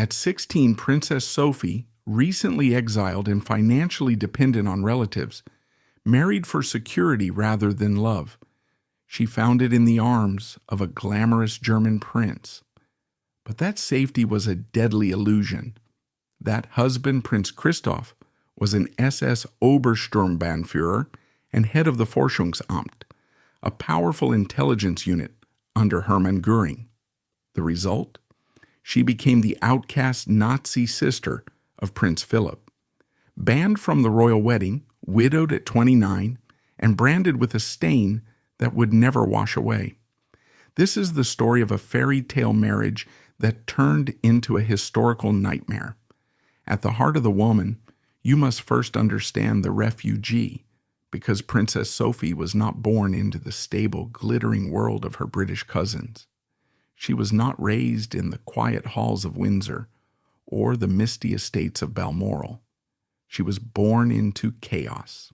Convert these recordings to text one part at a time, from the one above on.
At 16, Princess Sophie, recently exiled and financially dependent on relatives, married for security rather than love. She found it in the arms of a glamorous German prince. But that safety was a deadly illusion. That husband, Prince Christoph, was an SS Obersturmbannführer and head of the Forschungsamt, a powerful intelligence unit under Hermann Göring. The result? She became the outcast Nazi sister of Prince Philip. Banned from the royal wedding, widowed at 29, and branded with a stain that would never wash away. This is the story of a fairy tale marriage that turned into a historical nightmare. At the heart of the woman, you must first understand the refugee, because Princess Sophie was not born into the stable, glittering world of her British cousins. She was not raised in the quiet halls of Windsor or the misty estates of Balmoral. She was born into chaos.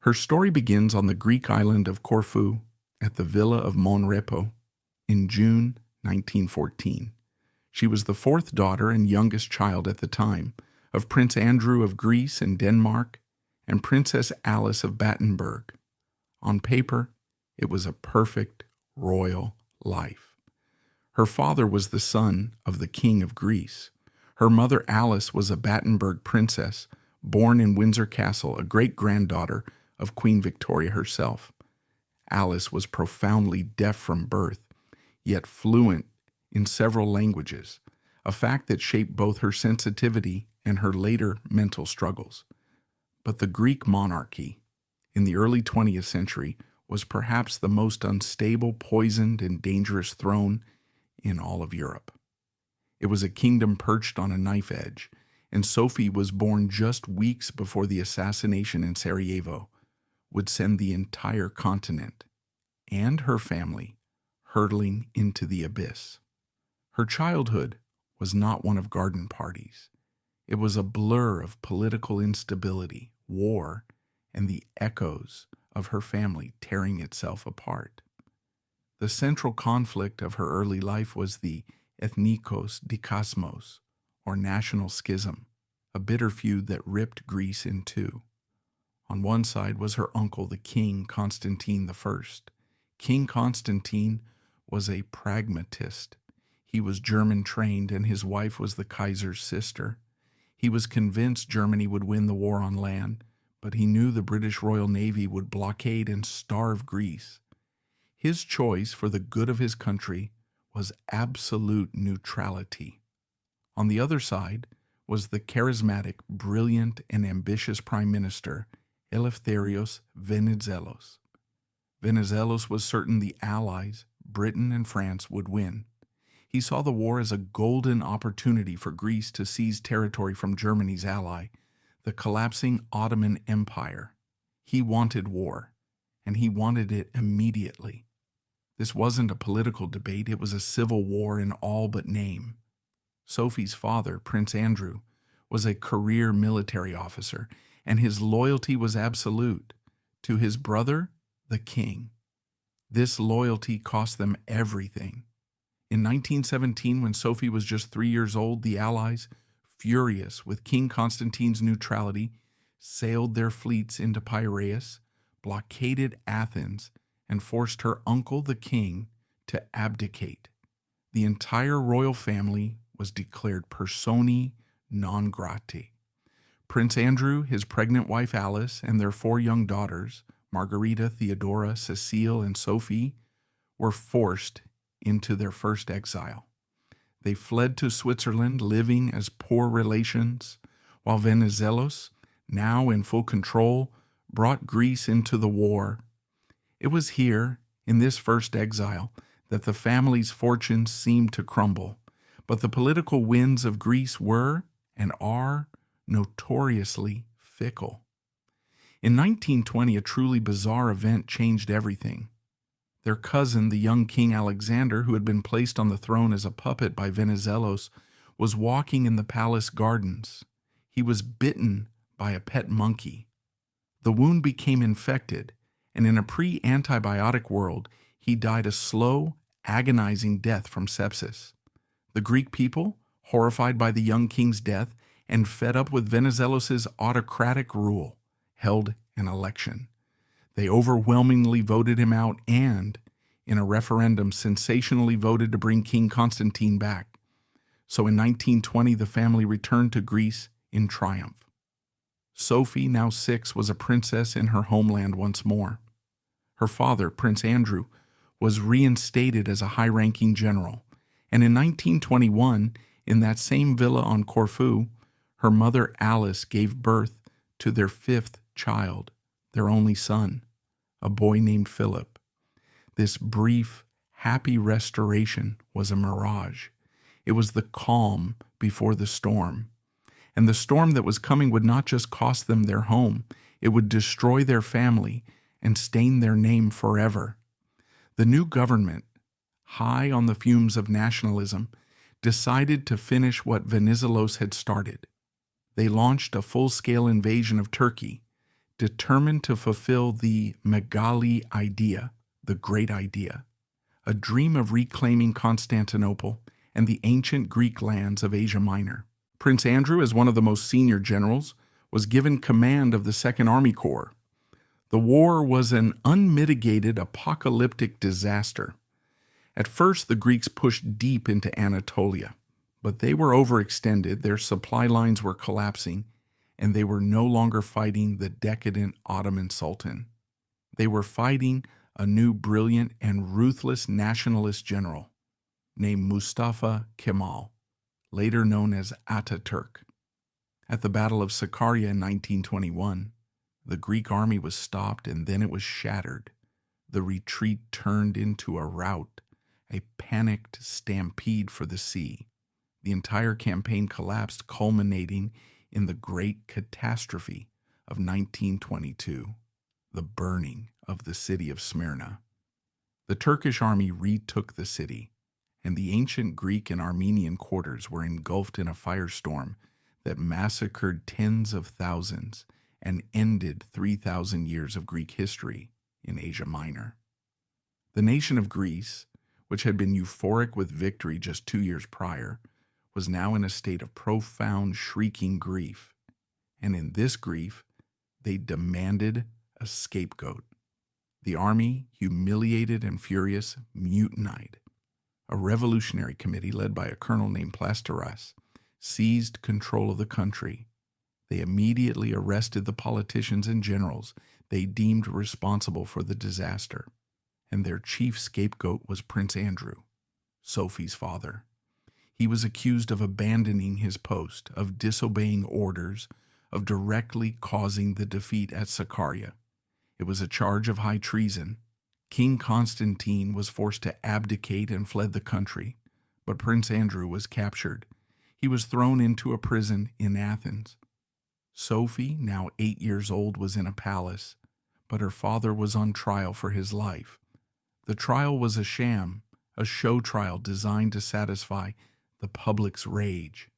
Her story begins on the Greek island of Corfu at the villa of Monrepo in June 1914. She was the fourth daughter and youngest child at the time of Prince Andrew of Greece and Denmark and Princess Alice of Battenberg. On paper, it was a perfect royal life. Her father was the son of the King of Greece. Her mother Alice was a Battenberg princess, born in Windsor Castle, a great-granddaughter of Queen Victoria herself. Alice was profoundly deaf from birth, yet fluent in several languages, a fact that shaped both her sensitivity and her later mental struggles. But the Greek monarchy in the early 20th century was perhaps the most unstable, poisoned, and dangerous throne in all of Europe. It was a kingdom perched on a knife edge, and Sophie was born just weeks before the assassination in Sarajevo would send the entire continent and her family hurtling into the abyss. Her childhood was not one of garden parties. It was a blur of political instability, war, and the echoes of her family tearing itself apart. The central conflict of her early life was the ethnikos dikasmos, or national schism, a bitter feud that ripped Greece in two. On one side was her uncle, the King Constantine I. King Constantine was a pragmatist. He was German-trained, and his wife was the Kaiser's sister. He was convinced Germany would win the war on land, but he knew the British Royal Navy would blockade and starve Greece. His choice for the good of his country was absolute neutrality. On the other side was the charismatic, brilliant, and ambitious Prime Minister, Eleftherios Venizelos. Venizelos was certain the Allies, Britain and France, would win. He saw the war as a golden opportunity for Greece to seize territory from Germany's ally, the collapsing Ottoman Empire. He wanted war, and he wanted it immediately. This wasn't a political debate, it was a civil war in all but name. Sophie's father, Prince Andrew, was a career military officer, and his loyalty was absolute to his brother, the king. This loyalty cost them everything. In 1917, when Sophie was just 3 years old, the Allies, furious with King Constantine's neutrality, sailed their fleets into Piraeus, blockaded Athens, and forced her uncle, the king, to abdicate. The entire royal family was declared persona non grata. Prince Andrew, his pregnant wife Alice, and their 4 young daughters, Margarita, Theodora, Cecile, and Sophie, were forced into their first exile. They fled to Switzerland, living as poor relations, while Venizelos, now in full control, brought Greece into the war. It was here, in this first exile, that the family's fortunes seemed to crumble, but the political winds of Greece were, and are, notoriously fickle. In 1920, a truly bizarre event changed everything. Their cousin, the young King Alexander, who had been placed on the throne as a puppet by Venizelos, was walking in the palace gardens. He was bitten by a pet monkey. The wound became infected, and in a pre-antibiotic world, he died a slow, agonizing death from sepsis. The Greek people, horrified by the young king's death and fed up with Venizelos' autocratic rule, held an election. They overwhelmingly voted him out and, in a referendum, sensationally voted to bring King Constantine back. So in 1920, the family returned to Greece in triumph. Sophie, now 6, was a princess in her homeland once more. Her father, Prince Andrew, was reinstated as a high-ranking general, and in 1921, in that same villa on Corfu, her mother Alice gave birth to their 5th child, their only son, a boy named Philip. This brief, happy restoration was a mirage. It was the calm before the storm. And the storm that was coming would not just cost them their home, it would destroy their family and stain their name forever. The new government, high on the fumes of nationalism, decided to finish what Venizelos had started. They launched a full-scale invasion of Turkey, determined to fulfill the Megali idea, the great idea, a dream of reclaiming Constantinople and the ancient Greek lands of Asia Minor. Prince Andrew, as one of the most senior generals, was given command of the Second Army Corps. The war was an unmitigated apocalyptic disaster. At first, the Greeks pushed deep into Anatolia, but they were overextended, their supply lines were collapsing, and they were no longer fighting the decadent Ottoman Sultan. They were fighting a new brilliant and ruthless nationalist general named Mustafa Kemal, later known as Ataturk. At the Battle of Sakarya in 1921, the Greek army was stopped and then it was shattered. The retreat turned into a rout, a panicked stampede for the sea. The entire campaign collapsed, culminating in the great catastrophe of 1922, the burning of the city of Smyrna. The Turkish army retook the city, and the ancient Greek and Armenian quarters were engulfed in a firestorm that massacred tens of thousands and ended 3,000 years of Greek history in Asia Minor. The nation of Greece, which had been euphoric with victory just 2 years prior, was now in a state of profound, shrieking grief. And in this grief, they demanded a scapegoat. The army, humiliated and furious, mutinied. A revolutionary committee led by a colonel named Plasteras seized control of the country. They immediately arrested the politicians and generals they deemed responsible for the disaster, and their chief scapegoat was Prince Andrew, Sophie's father. He was accused of abandoning his post, of disobeying orders, of directly causing the defeat at Sakarya. It was a charge of high treason. King Constantine was forced to abdicate and fled the country, but Prince Andrew was captured. He was thrown into a prison in Athens. Sophie, now 8 years old, was in a palace, but her father was on trial for his life. The trial was a sham, a show trial designed to satisfy the public's rage.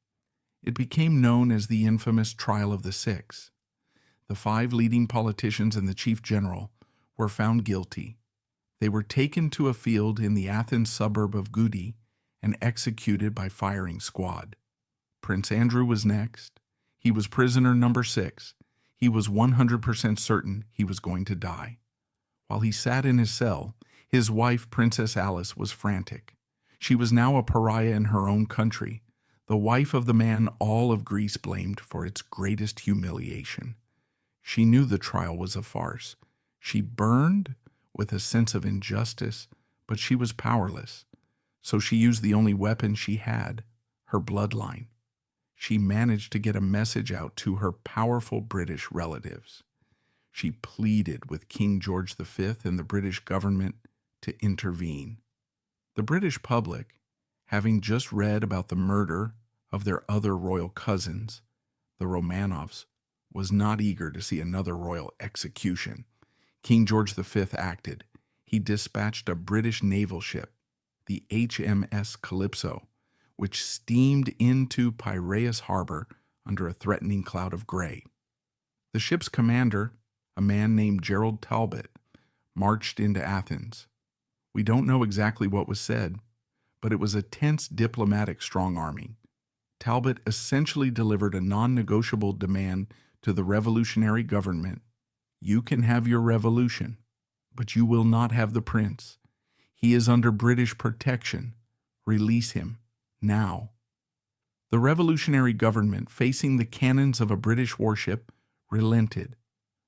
It became known as the infamous Trial of the Six. The 5 leading politicians and the chief general were found guilty. They were taken to a field in the Athens suburb of Goudi and executed by firing squad. Prince Andrew was next. He was prisoner number 6. He was 100% certain he was going to die. While he sat in his cell, his wife, Princess Alice, was frantic. She was now a pariah in her own country, the wife of the man all of Greece blamed for its greatest humiliation. She knew the trial was a farce. She burned with a sense of injustice, but she was powerless. So she used the only weapon she had, her bloodline. She managed to get a message out to her powerful British relatives. She pleaded with King George V and the British government to intervene. The British public, having just read about the murder of their other royal cousins, the Romanovs, was not eager to see another royal execution. King George V acted. He dispatched a British naval ship, the HMS Calypso, which steamed into Piraeus Harbor under a threatening cloud of gray. The ship's commander, a man named Gerald Talbot, marched into Athens. We don't know exactly what was said, but it was a tense diplomatic strong-arming. Talbot essentially delivered a non-negotiable demand to the revolutionary government. You can have your revolution, but you will not have the prince. He is under British protection. Release him now. The revolutionary government, facing the cannons of a British warship, relented.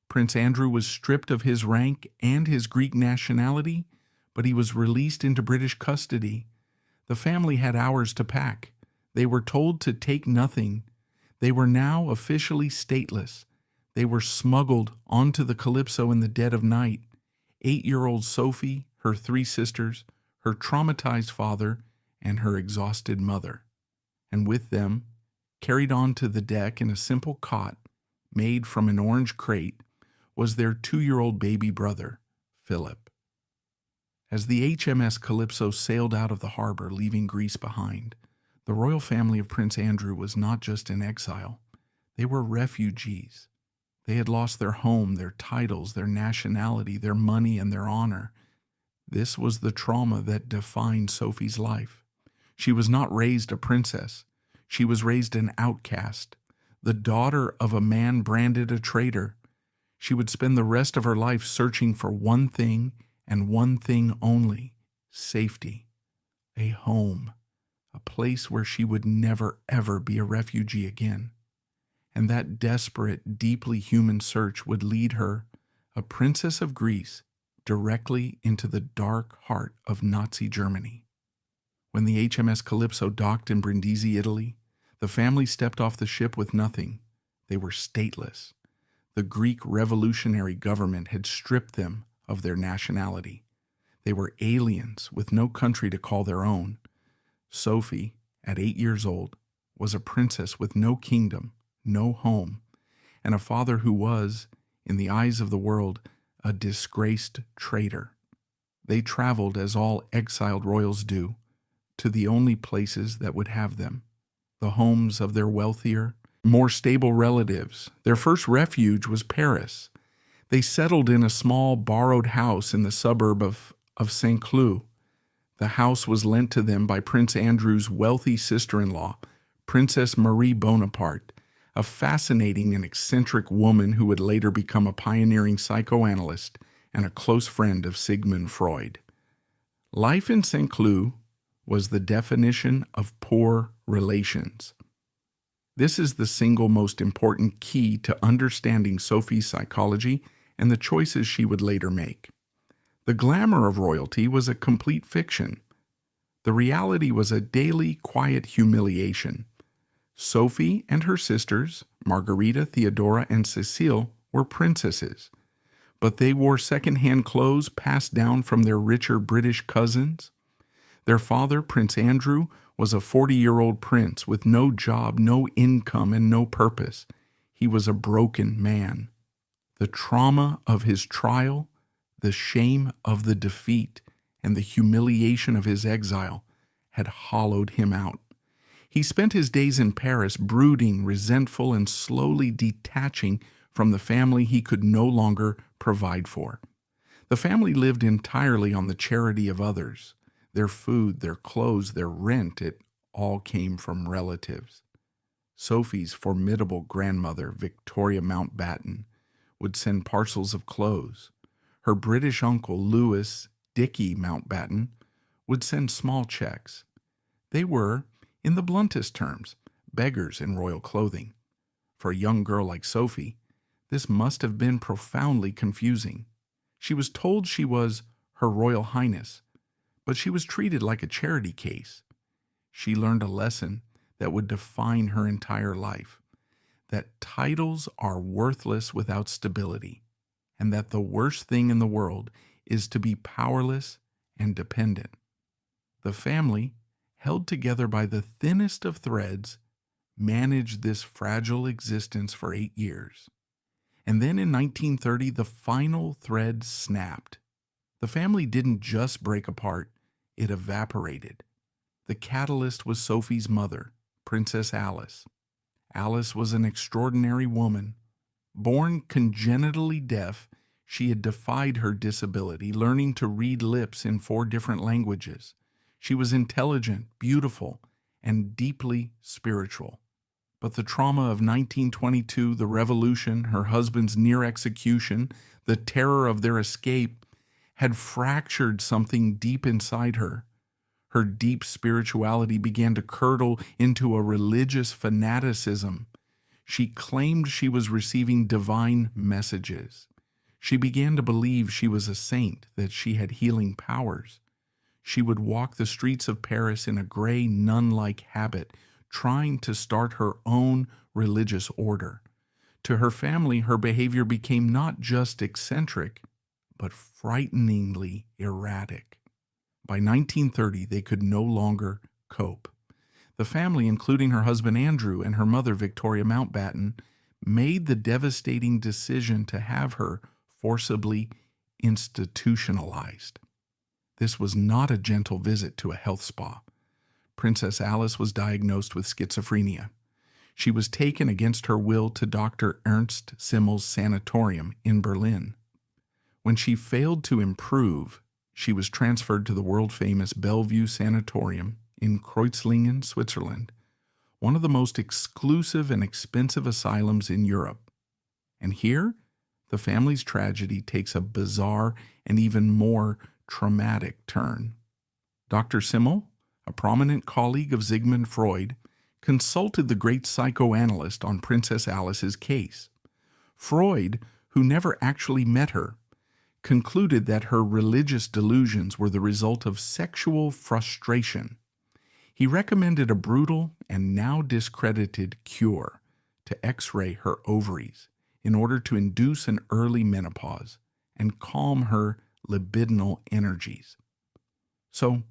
Prince Andrew was stripped of his rank and his Greek nationality, but he was released into British custody. The family had hours to pack. They were told to take nothing. They were now officially stateless. They were smuggled onto the Calypso in the dead of night. 8-year-old Sophie, her 3 sisters, her traumatized father, and her exhausted mother. And with them, carried onto the deck in a simple cot made from an orange crate, was their 2-year-old baby brother, Philip. As the HMS Calypso sailed out of the harbor, leaving Greece behind, the royal family of Prince Andrew was not just in exile. They were refugees. They had lost their home, their titles, their nationality, their money, and their honor. This was the trauma that defined Sophie's life. She was not raised a princess. She was raised an outcast, the daughter of a man branded a traitor. She would spend the rest of her life searching for one thing and one thing only: safety, a home, a place where she would never, ever be a refugee again. And that desperate, deeply human search would lead her, a princess of Greece, directly into the dark heart of Nazi Germany. When the HMS Calypso docked in Brindisi, Italy, the family stepped off the ship with nothing. They were stateless. The Greek revolutionary government had stripped them of their nationality. They were aliens with no country to call their own. Sophie, at 8 years old, was a princess with no kingdom, no home, and a father who was, in the eyes of the world, a disgraced traitor. They traveled, as all exiled royals do, to the only places that would have them, the homes of their wealthier, more stable relatives. Their first refuge was Paris. They settled in a small borrowed house in the suburb of St. Cloud. The house was lent to them by Prince Andrew's wealthy sister-in-law, Princess Marie Bonaparte, a fascinating and eccentric woman who would later become a pioneering psychoanalyst and a close friend of Sigmund Freud. Life in St. Cloud was the definition of poor relations. This is the single most important key to understanding Sophie's psychology and the choices she would later make. The glamour of royalty was a complete fiction. The reality was a daily, quiet humiliation. Sophie and her sisters, Margarita, Theodora, and Cecile, were princesses, but they wore second-hand clothes passed down from their richer British cousins. Their father, Prince Andrew, was a 40-year-old prince with no job, no income, and no purpose. He was a broken man. The trauma of his trial, the shame of the defeat, and the humiliation of his exile had hollowed him out. He spent his days in Paris brooding, resentful, and slowly detaching from the family he could no longer provide for. The family lived entirely on the charity of others. Their food, their clothes, their rent, it all came from relatives. Sophie's formidable grandmother, Victoria Mountbatten, would send parcels of clothes. Her British uncle, Louis Dickey Mountbatten, would send small checks. They were, in the bluntest terms, beggars in royal clothing. For a young girl like Sophie, this must have been profoundly confusing. She was told she was Her Royal Highness, but she was treated like a charity case. She learned a lesson that would define her entire life, that titles are worthless without stability, and that the worst thing in the world is to be powerless and dependent. The family, held together by the thinnest of threads, managed this fragile existence for 8 years. And then in 1930, the final thread snapped. The family didn't just break apart, it evaporated. The catalyst was Sophie's mother, Princess Alice. Alice was an extraordinary woman. Born congenitally deaf, she had defied her disability, learning to read lips in 4 different languages. She was intelligent, beautiful, and deeply spiritual. But the trauma of 1922, the revolution, her husband's near execution, the terror of their escape, had fractured something deep inside her. Her deep spirituality began to curdle into a religious fanaticism. She claimed she was receiving divine messages. She began to believe she was a saint, that she had healing powers. She would walk the streets of Paris in a gray nun-like habit, trying to start her own religious order. To her family, her behavior became not just eccentric, but frighteningly erratic. By 1930, they could no longer cope. The family, including her husband Andrew and her mother Victoria Mountbatten, made the devastating decision to have her forcibly institutionalized. This was not a gentle visit to a health spa. Princess Alice was diagnosed with schizophrenia. She was taken against her will to Dr. Ernst Simmel's sanatorium in Berlin. When she failed to improve, she was transferred to the world-famous Bellevue Sanatorium in Kreuzlingen, Switzerland, one of the most exclusive and expensive asylums in Europe. And here, the family's tragedy takes a bizarre and even more traumatic turn. Dr. Simmel, a prominent colleague of Sigmund Freud, consulted the great psychoanalyst on Princess Alice's case. Freud, who never actually met her, concluded that her religious delusions were the result of sexual frustration. He recommended a brutal and now discredited cure to X-ray her ovaries in order to induce an early menopause and calm her libidinal energies. So,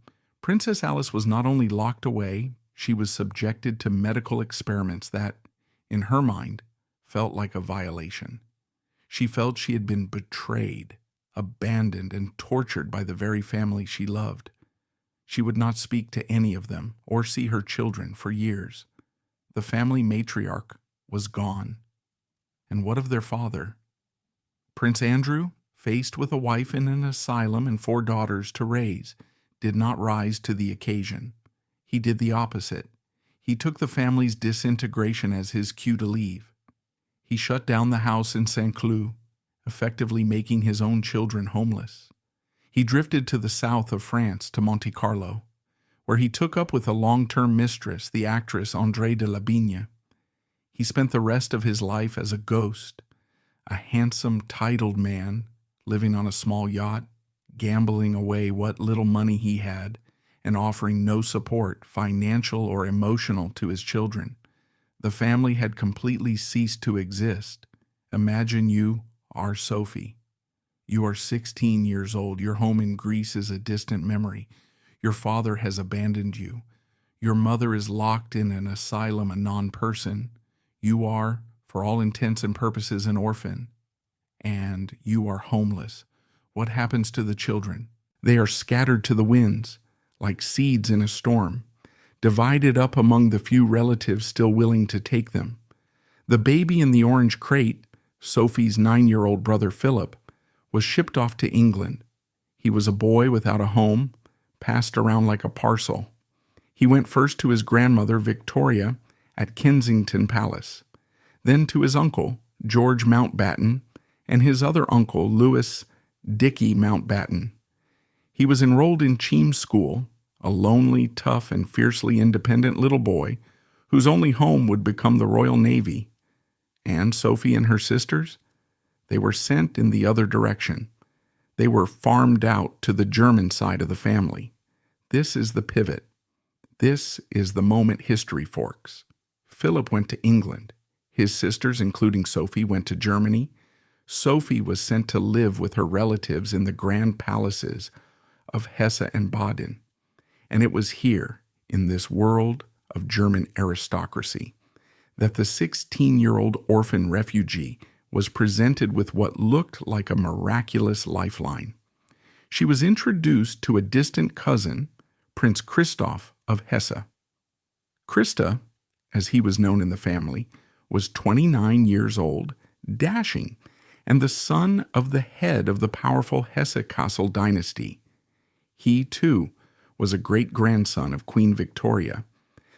Princess Alice was not only locked away, she was subjected to medical experiments that, in her mind, felt like a violation. She felt she had been betrayed, abandoned, and tortured by the very family she loved. She would not speak to any of them or see her children for years. The family matriarch was gone. And what of their father? Prince Andrew, faced with a wife in an asylum and 4 daughters to raise, did not rise to the occasion. He did the opposite. He took the family's disintegration as his cue to leave. He shut down the house in Saint-Cloud, effectively making his own children homeless. He drifted to the south of France, to Monte Carlo, where he took up with a long-term mistress, the actress Andrée de Labigne. He spent the rest of his life as a ghost, a handsome, titled man living on a small yacht, gambling away what little money he had, and offering no support, financial or emotional, to his children. The family had completely ceased to exist. Imagine you are Sophie. You are 16 years old. Your home in Greece is a distant memory. Your father has abandoned you. Your mother is locked in an asylum, a non-person. You are, for all intents and purposes, an orphan. And you are homeless. What happens to the children? They are scattered to the winds, like seeds in a storm, divided up among the few relatives still willing to take them. The baby in the orange crate, Sophie's 9-year-old brother Philip, was shipped off to England. He was a boy without a home, passed around like a parcel. He went first to his grandmother Victoria at Kensington Palace, then to his uncle, George Mountbatten, and his other uncle, Louis Dickey Mountbatten. He was enrolled in Cheam School, a lonely, tough, and fiercely independent little boy whose only home would become the Royal Navy. And Sophie and her sisters? They were sent in the other direction. They were farmed out to the German side of the family. This is the pivot. This is the moment history forks. Philip went to England. His sisters, including Sophie, went to Germany. Sophie was sent to live with her relatives in the grand palaces of Hesse and Baden. And it was here, in this world of German aristocracy, that the 16-year-old orphan refugee was presented with what looked like a miraculous lifeline. She was introduced to a distant cousin, Prince Christoph of Hesse. Christa, as he was known in the family, was 29 years old, dashing, and the son of the head of the powerful Hesse-Kassel dynasty. He, too, was a great-grandson of Queen Victoria,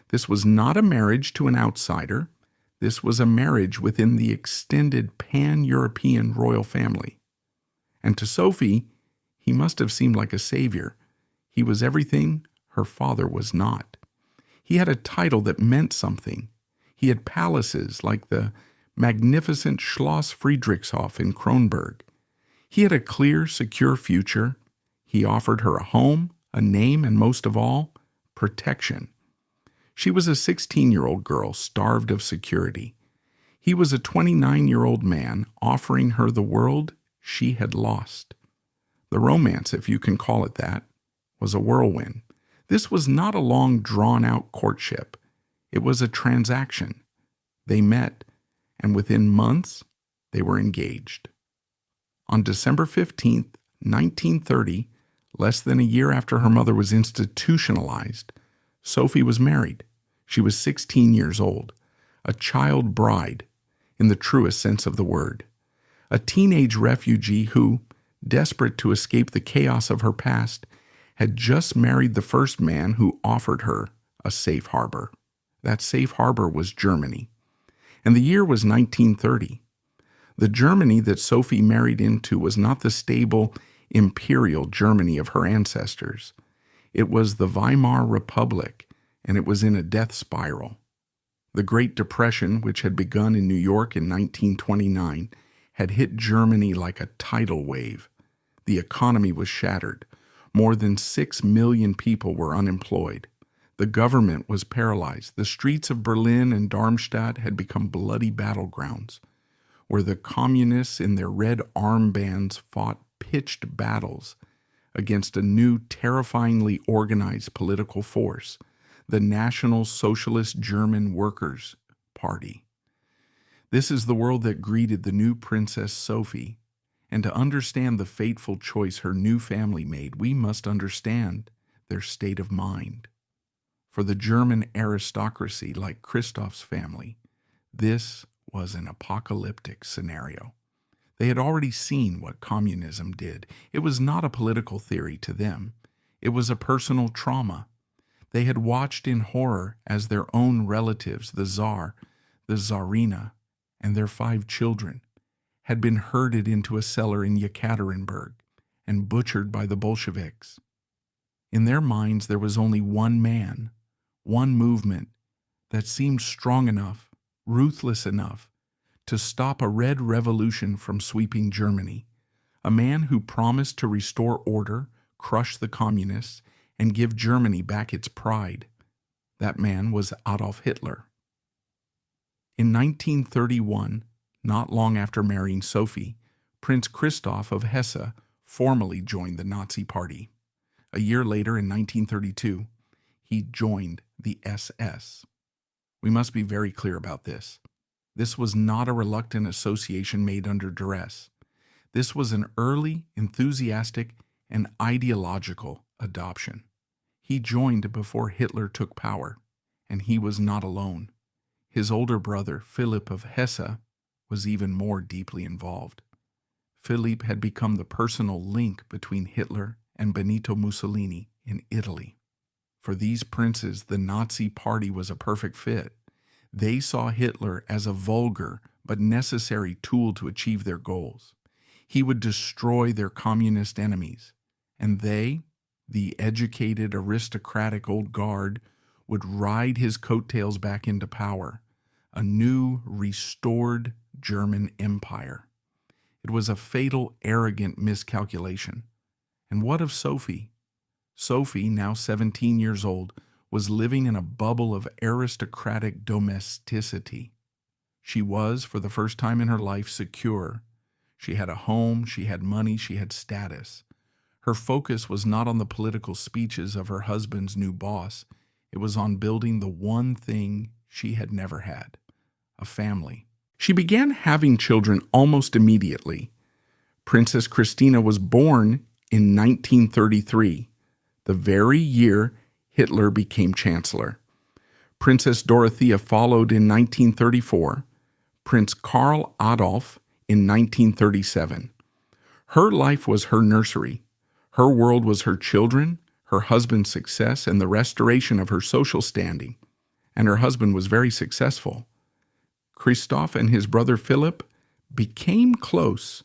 This was not a marriage to an outsider. This was a marriage within the extended pan-European royal family. And to Sophie, he must have seemed like a savior. He was everything her father was not. He had a title that meant something. He had palaces like the magnificent Schloss Friedrichshof in Kronberg. He had a clear, secure future. He offered her a home, a name, and most of all, protection. She was a 16-year-old girl starved of security. He was a 29-year-old man offering her the world she had lost. The romance, if you can call it that, was a whirlwind. This was not a long, drawn-out courtship. It was a transaction. They met, and within months, they were engaged. On December 15th, 1930, less than a year after her mother was institutionalized, Sophie was married. She was 16 years old, a child bride in the truest sense of the word, a teenage refugee who, desperate to escape the chaos of her past, had just married the first man who offered her a safe harbor. That safe harbor was Germany. And the year was 1930. The Germany that Sophie married into was not the stable imperial Germany of her ancestors. It was the Weimar Republic, and it was in a death spiral. The Great Depression, which had begun in New York in 1929, had hit Germany like a tidal wave. The economy was shattered. More than 6 million people were unemployed. The government was paralyzed. The streets of Berlin and Darmstadt had become bloody battlegrounds, where the communists in their red armbands fought pitched battles against a new, terrifyingly organized political force, the National Socialist German Workers' Party. This is the world that greeted the new Princess Sophie, and to understand the fateful choice her new family made, we must understand their state of mind. For the German aristocracy, like Christoph's family, this was an apocalyptic scenario. They had already seen what communism did. It was not a political theory to them. It was a personal trauma. They had watched in horror as their own relatives, the Tsar, the Tsarina, and their 5 children, had been herded into a cellar in Yekaterinburg and butchered by the Bolsheviks. In their minds, there was only one man, one movement that seemed strong enough, ruthless enough, to stop a red revolution from sweeping Germany, a man who promised to restore order, crush the communists, and give Germany back its pride. That man was Adolf Hitler. In 1931, not long after marrying Sophie, Prince Christoph of Hesse formally joined the Nazi Party. A year later, in 1932, he joined the SS. We must be very clear about this. This was not a reluctant association made under duress. This was an early, enthusiastic, and ideological adoption. He joined before Hitler took power, and he was not alone. His older brother, Philip of Hesse, was even more deeply involved. Philip had become the personal link between Hitler and Benito Mussolini in Italy. For these princes, the Nazi Party was a perfect fit. They saw Hitler as a vulgar but necessary tool to achieve their goals. He would destroy their communist enemies, and they, the educated, aristocratic old guard, would ride his coattails back into power, a new, restored German empire. It was a fatal, arrogant miscalculation. And what of Sophie? Sophie, now 17 years old, was living in a bubble of aristocratic domesticity. She was, for the first time in her life, secure. She had a home, she had money, she had status. Her focus was not on the political speeches of her husband's new boss. It was on building the one thing she had never had, a family. She began having children almost immediately. Princess Christina was born in 1933, the very year Hitler became chancellor. Princess Dorothea followed in 1934, Prince Karl Adolf in 1937. Her life was her nursery. Her world was her children, her husband's success, and the restoration of her social standing. and her husband was very successful. Christoph and his brother Philip became close,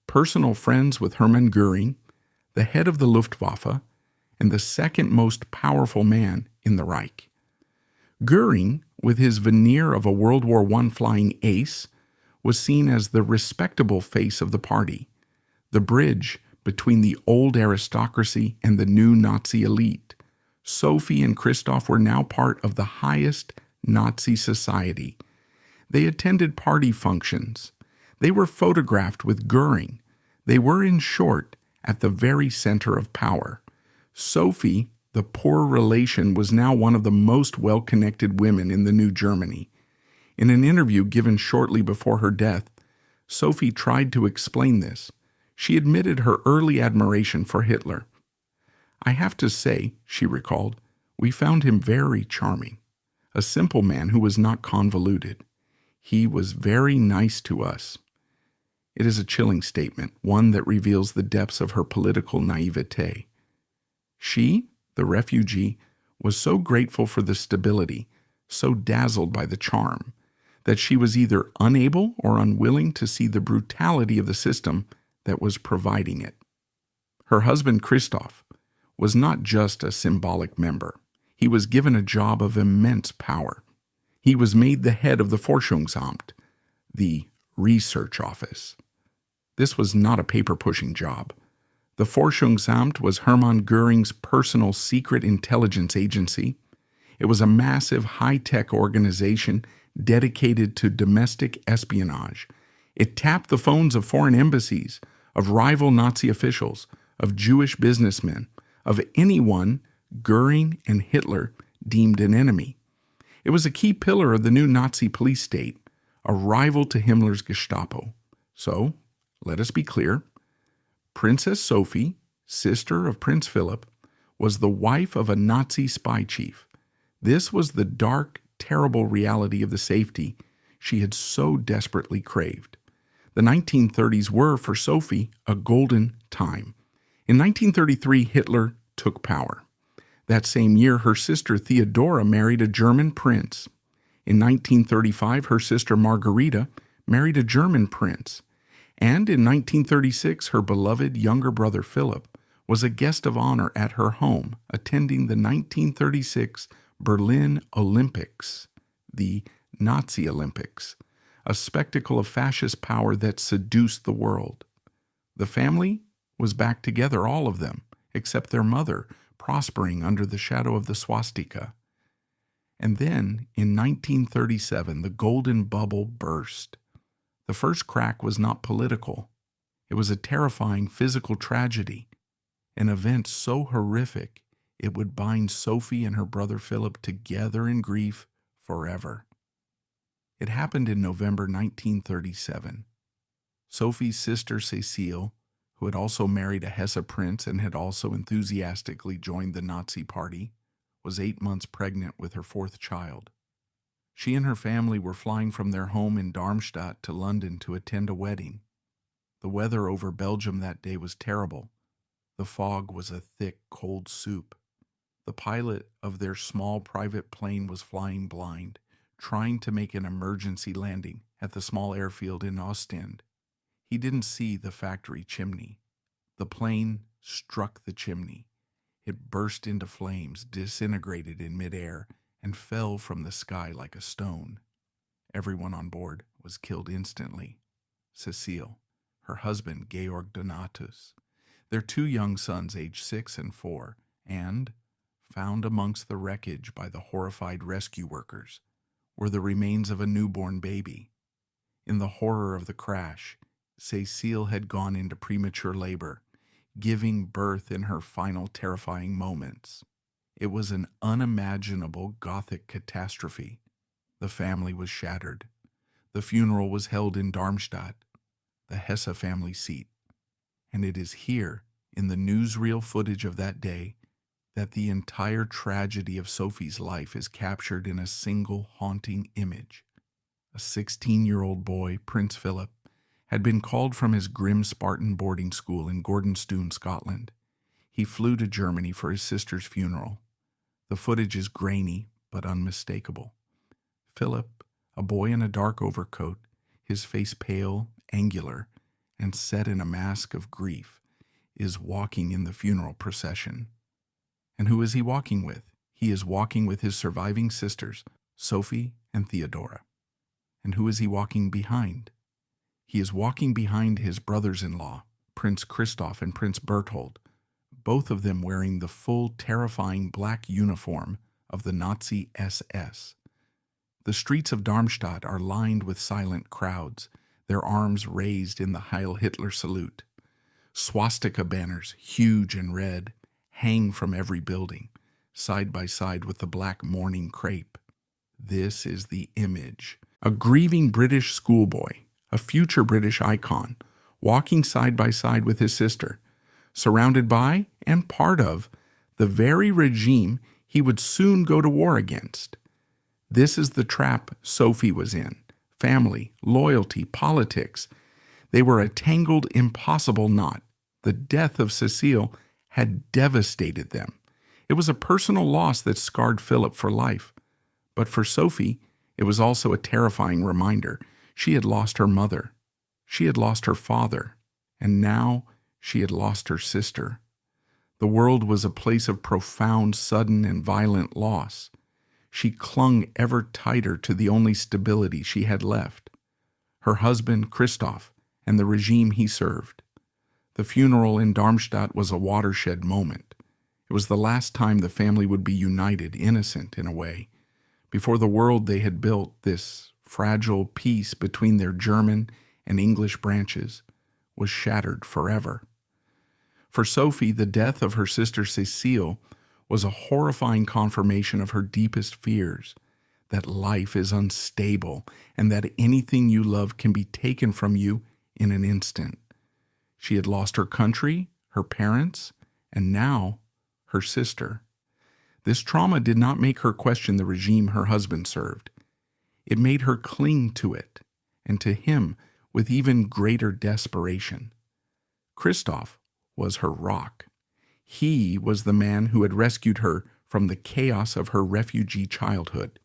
personal friends with Hermann Göring, the head of the Luftwaffe, and the second most powerful man in the Reich. Göring, with his veneer of a World War I flying ace, was seen as the respectable face of the party, the bridge between the old aristocracy and the new Nazi elite. Sophie and Christoph were now part of the highest Nazi society. They attended party functions. They were photographed with Göring. They were, in short, at the very center of power. Sophie, the poor relation, was now one of the most well-connected women in the new Germany. In an interview given shortly before her death, Sophie tried to explain this. She admitted her early admiration for Hitler. "I have to say," she recalled, "we found him very charming, a simple man who was not convoluted. He was very nice to us." It is a chilling statement, one that reveals the depths of her political naivete. She, the refugee, was so grateful for the stability, so dazzled by the charm, that she was either unable or unwilling to see the brutality of the system that was providing it. Her husband, Christoph, was not just a symbolic member. He was given a job of immense power. He was made the head of the Forschungsamt, the research office. This was not a paper-pushing job. The Forschungsamt was Hermann Göring's personal secret intelligence agency. It was a massive, high-tech organization dedicated to domestic espionage. It tapped the phones of foreign embassies, of rival Nazi officials, of Jewish businessmen, of anyone Göring and Hitler deemed an enemy. It was a key pillar of the new Nazi police state, a rival to Himmler's Gestapo. So, let us be clear. Princess Sophie, sister of Prince Philip, was the wife of a Nazi spy chief. This was the dark, terrible reality of the safety she had so desperately craved. The 1930s were, for Sophie, a golden time. In 1933, Hitler took power. That same year, her sister Theodora married a German prince. In 1935, her sister Margarita married a German prince. And in 1936, her beloved younger brother Philip was a guest of honor at her home, attending the 1936 Berlin Olympics, the Nazi Olympics, a spectacle of fascist power that seduced the world. The family was back together, all of them, except their mother, prospering under the shadow of the swastika. And then, in 1937, the golden bubble burst. The first crack was not political. It was a terrifying physical tragedy, an event so horrific it would bind Sophie and her brother Philip together in grief forever. It happened in November 1937. Sophie's sister Cécile, who had also married a Hesse prince and had also enthusiastically joined the Nazi Party, was 8 months pregnant with her fourth child. She and her family were flying from their home in Darmstadt to London to attend a wedding. The weather over Belgium that day was terrible. The fog was a thick, cold soup. The pilot of their small private plane was flying blind, trying to make an emergency landing at the small airfield in Ostend. He didn't see the factory chimney. The plane struck the chimney. It burst into flames, disintegrated in midair, and fell from the sky like a stone. Everyone on board was killed instantly. Cécile, her husband Georg Donatus, their 2 young sons aged 6 and 4, and, found amongst the wreckage by the horrified rescue workers, were the remains of a newborn baby. In the horror of the crash, Cécile had gone into premature labor, giving birth in her final terrifying moments. It was an unimaginable Gothic catastrophe. The family was shattered. The funeral was held in Darmstadt, the Hesse family seat. And it is here, in the newsreel footage of that day, that the entire tragedy of Sophie's life is captured in a single haunting image. A 16-year-old boy, Prince Philip, had been called from his grim Spartan boarding school in Gordonstoun, Scotland. He flew to Germany for his sister's funeral. The footage is grainy but unmistakable. Philip, a boy in a dark overcoat, his face pale, angular, and set in a mask of grief, is walking in the funeral procession. And who is he walking with? He is walking with his surviving sisters, Sophie and Theodora. And who is he walking behind? He is walking behind his brothers-in-law, Prince Christoph and Prince Berthold, both of them wearing the full, terrifying black uniform of the Nazi SS. The streets of Darmstadt are lined with silent crowds, their arms raised in the Heil Hitler salute. Swastika banners, huge and red, hang from every building, side by side with the black mourning crepe. This is the image. A grieving British schoolboy, a future British icon, walking side by side with his sister, surrounded by and part of the very regime he would soon go to war against. This is the trap Sophie was in. Family, loyalty, politics. They were a tangled, impossible knot. The death of Cecile had devastated them. It was a personal loss that scarred Philip for life. But for Sophie, it was also a terrifying reminder. She had lost her mother. She had lost her father. And now she had lost her sister. The world was a place of profound, sudden, and violent loss. She clung ever tighter to the only stability she had left: her husband, Christoph, and the regime he served. The funeral in Darmstadt was a watershed moment. It was the last time the family would be united, innocent in a way, before the world they had built, this fragile peace between their German and English branches, was shattered forever. For Sophie, the death of her sister Cecile was a horrifying confirmation of her deepest fears, that life is unstable and that anything you love can be taken from you in an instant. She had lost her country, her parents, and now her sister. This trauma did not make her question the regime her husband served. It made her cling to it, and to him with even greater desperation. Christoph was her rock. He was the man who had rescued her from the chaos of her refugee childhood.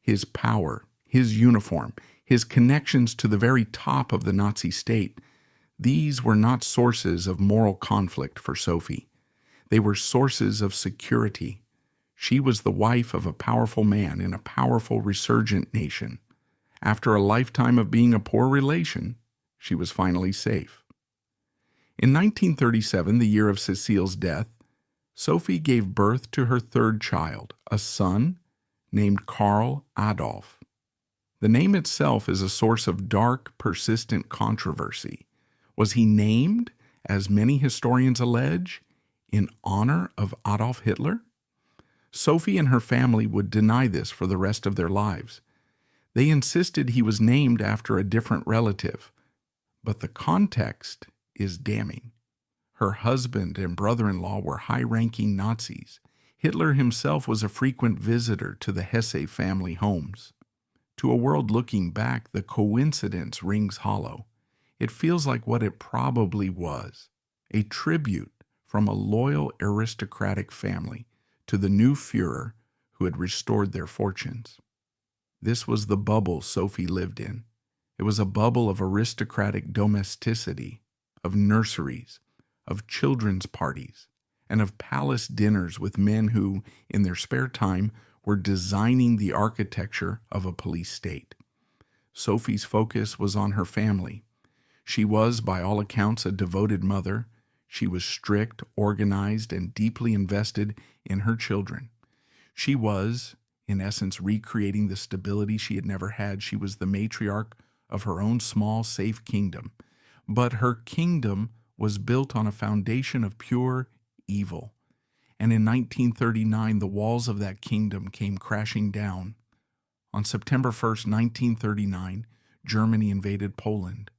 His power, his uniform, his connections to the very top of the Nazi state, these were not sources of moral conflict for Sophie. They were sources of security. She was the wife of a powerful man in a powerful, resurgent nation. After a lifetime of being a poor relation, she was finally safe. In 1937, the year of Cecile's death, Sophie gave birth to her third child, a son named Karl Adolf. The name itself is a source of dark, persistent controversy. Was he named, as many historians allege, in honor of Adolf Hitler? Sophie and her family would deny this for the rest of their lives. They insisted he was named after a different relative, but the context is damning. Her husband and brother-in-law were high-ranking Nazis. Hitler himself was a frequent visitor to the Hesse family homes. To a world looking back, the coincidence rings hollow. It feels like what it probably was, a tribute from a loyal aristocratic family to the new Führer who had restored their fortunes. This was the bubble Sophie lived in. It was a bubble of aristocratic domesticity, of nurseries, of children's parties, and of palace dinners with men who, in their spare time, were designing the architecture of a police state. Sophie's focus was on her family. She was, by all accounts, a devoted mother. She was strict, organized, and deeply invested in her children. She was, in essence, recreating the stability she had never had. She was the matriarch of her own small, safe kingdom. But her kingdom was built on a foundation of pure evil. And in 1939, the walls of that kingdom came crashing down. On September 1st, 1939, Germany invaded Poland.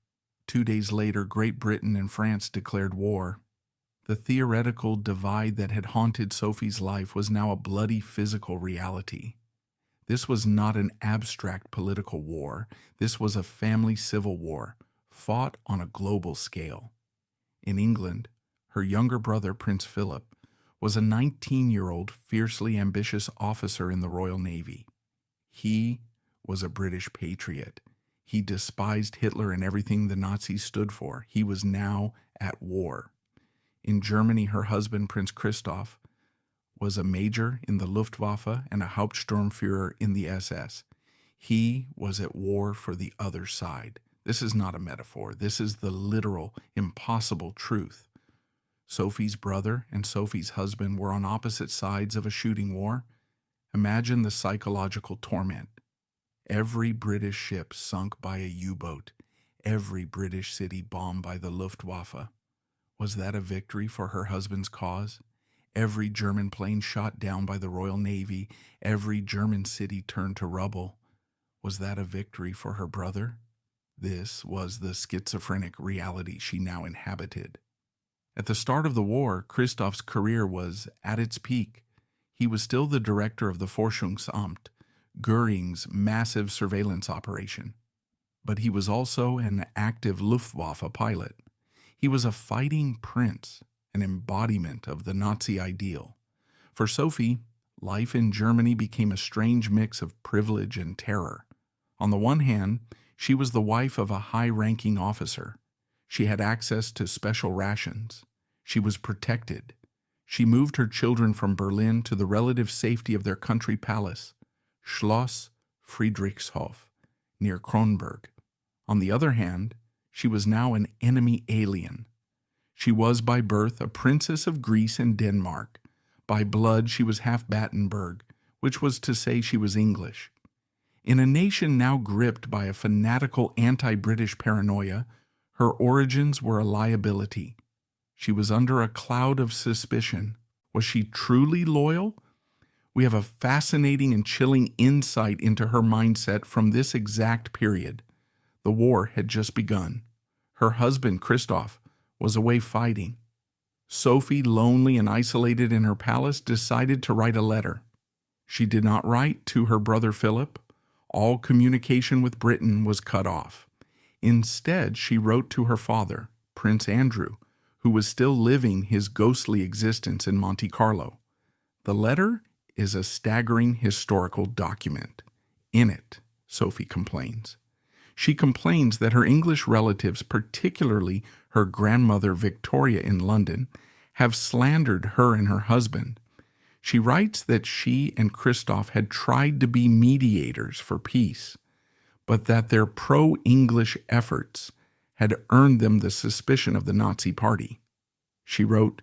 2 days later, Great Britain and France declared war. The theoretical divide that had haunted Sophie's life was now a bloody physical reality. This was not an abstract political war. This was a family civil war, fought on a global scale. In England, her younger brother, Prince Philip, was a 19-year-old fiercely ambitious officer in the Royal Navy. He was a British patriot. He despised Hitler and everything the Nazis stood for. He was now at war. In Germany, her husband, Prince Christoph, was a major in the Luftwaffe and a Hauptsturmführer in the SS. He was at war for the other side. This is not a metaphor. This is the literal, impossible truth. Sophie's brother and Sophie's husband were on opposite sides of a shooting war. Imagine the psychological torment. Every British ship sunk by a U-boat. Every British city bombed by the Luftwaffe. Was that a victory for her husband's cause? Every German plane shot down by the Royal Navy. Every German city turned to rubble. Was that a victory for her brother? This was the schizophrenic reality she now inhabited. At the start of the war, Christoph's career was at its peak. He was still the director of the Forschungsamt, Göring's massive surveillance operation. But he was also an active Luftwaffe pilot. He was a fighting prince, an embodiment of the Nazi ideal. For Sophie, life in Germany became a strange mix of privilege and terror. On the one hand, she was the wife of a high-ranking officer. She had access to special rations. She was protected. She moved her children from Berlin to the relative safety of their country palace, Schloss Friedrichshof, near Kronberg. On the other hand, she was now an enemy alien. She was by birth a princess of Greece and Denmark. By blood, she was half Battenberg, which was to say she was English. In a nation now gripped by a fanatical anti-British paranoia, her origins were a liability. She was under a cloud of suspicion. Was she truly loyal? We have a fascinating and chilling insight into her mindset from this exact period. The war had just begun. Her husband, Christoph, was away fighting. Sophie, lonely and isolated in her palace, decided to write a letter. She did not write to her brother Philip. All communication with Britain was cut off. Instead, she wrote to her father, Prince Andrew, who was still living his ghostly existence in Monte Carlo. The letter is a staggering historical document. In it, Sophie complains. She complains that her English relatives, particularly her grandmother Victoria in London, have slandered her and her husband. She writes that she and Christoph had tried to be mediators for peace, but that their pro-English efforts had earned them the suspicion of the Nazi Party. She wrote,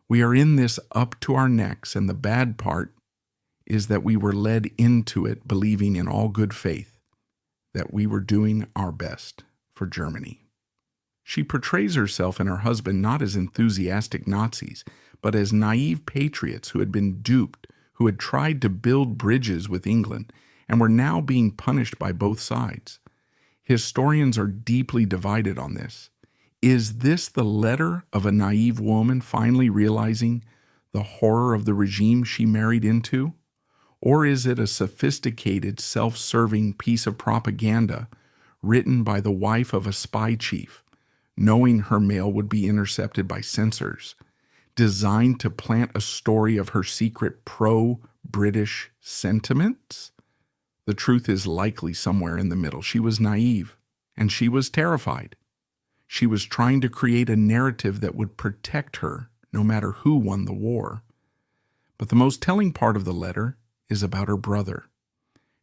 "We are in this up to our necks, and the bad part is that we were led into it believing in all good faith that we were doing our best for Germany." She portrays herself and her husband not as enthusiastic Nazis, but as naive patriots who had been duped, who had tried to build bridges with England, and were now being punished by both sides. Historians are deeply divided on this. Is this the letter of a naive woman finally realizing the horror of the regime she married into? Or is it a sophisticated, self-serving piece of propaganda written by the wife of a spy chief, knowing her mail would be intercepted by censors, designed to plant a story of her secret pro-British sentiments? The truth is likely somewhere in the middle. She was naive, and she was terrified. She was trying to create a narrative that would protect her, no matter who won the war. But the most telling part of the letter is about her brother.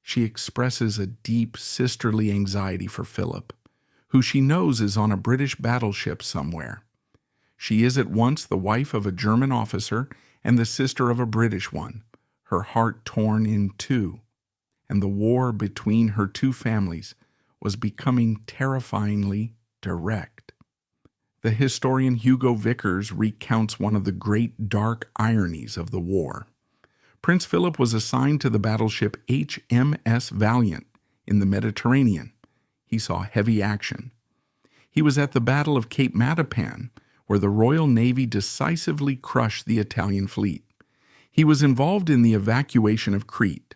She expresses a deep sisterly anxiety for Philip, who she knows is on a British battleship somewhere. She is at once the wife of a German officer and the sister of a British one, her heart torn in two, and the war between her two families was becoming terrifyingly direct. The historian Hugo Vickers recounts one of the great dark ironies of the war. Prince Philip was assigned to the battleship HMS Valiant in the Mediterranean. He saw heavy action. He was at the Battle of Cape Matapan, where the Royal Navy decisively crushed the Italian fleet. He was involved in the evacuation of Crete.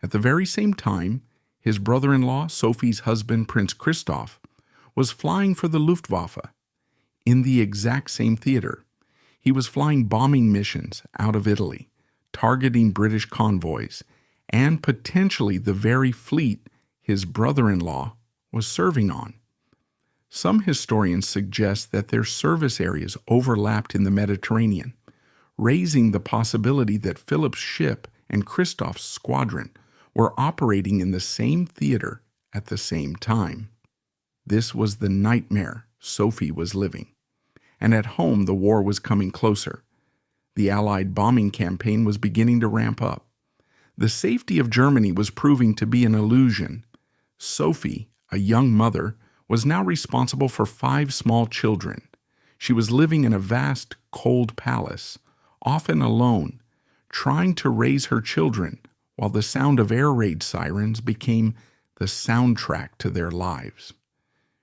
At the very same time, his brother-in-law, Sophie's husband, Prince Christoph, was flying for the Luftwaffe in the exact same theater. He was flying bombing missions out of Italy, targeting British convoys, and potentially the very fleet his brother-in-law was serving on. Some historians suggest that their service areas overlapped in the Mediterranean, raising the possibility that Philip's ship and Christoph's squadron were operating in the same theater at the same time. This was the nightmare Sophie was living. And at home, the war was coming closer. The Allied bombing campaign was beginning to ramp up. The safety of Germany was proving to be an illusion. Sophie, a young mother, was now responsible for 5 small children. She was living in a vast, cold palace, often alone, trying to raise her children while the sound of air raid sirens became the soundtrack to their lives.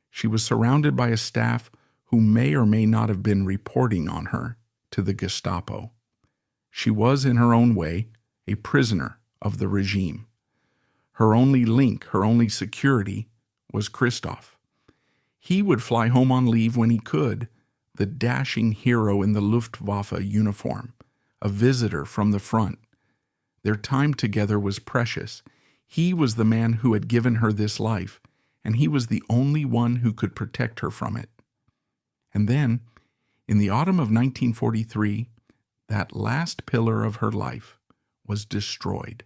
She was surrounded by a staff who may or may not have been reporting on her to the Gestapo. She was, in her own way, a prisoner of the regime. Her only link, her only security, was Christoph. He would fly home on leave when he could, the dashing hero in the Luftwaffe uniform, a visitor from the front. Their time together was precious. He was the man who had given her this life, and he was the only one who could protect her from it. And then, in the autumn of 1943, that last pillar of her life was destroyed.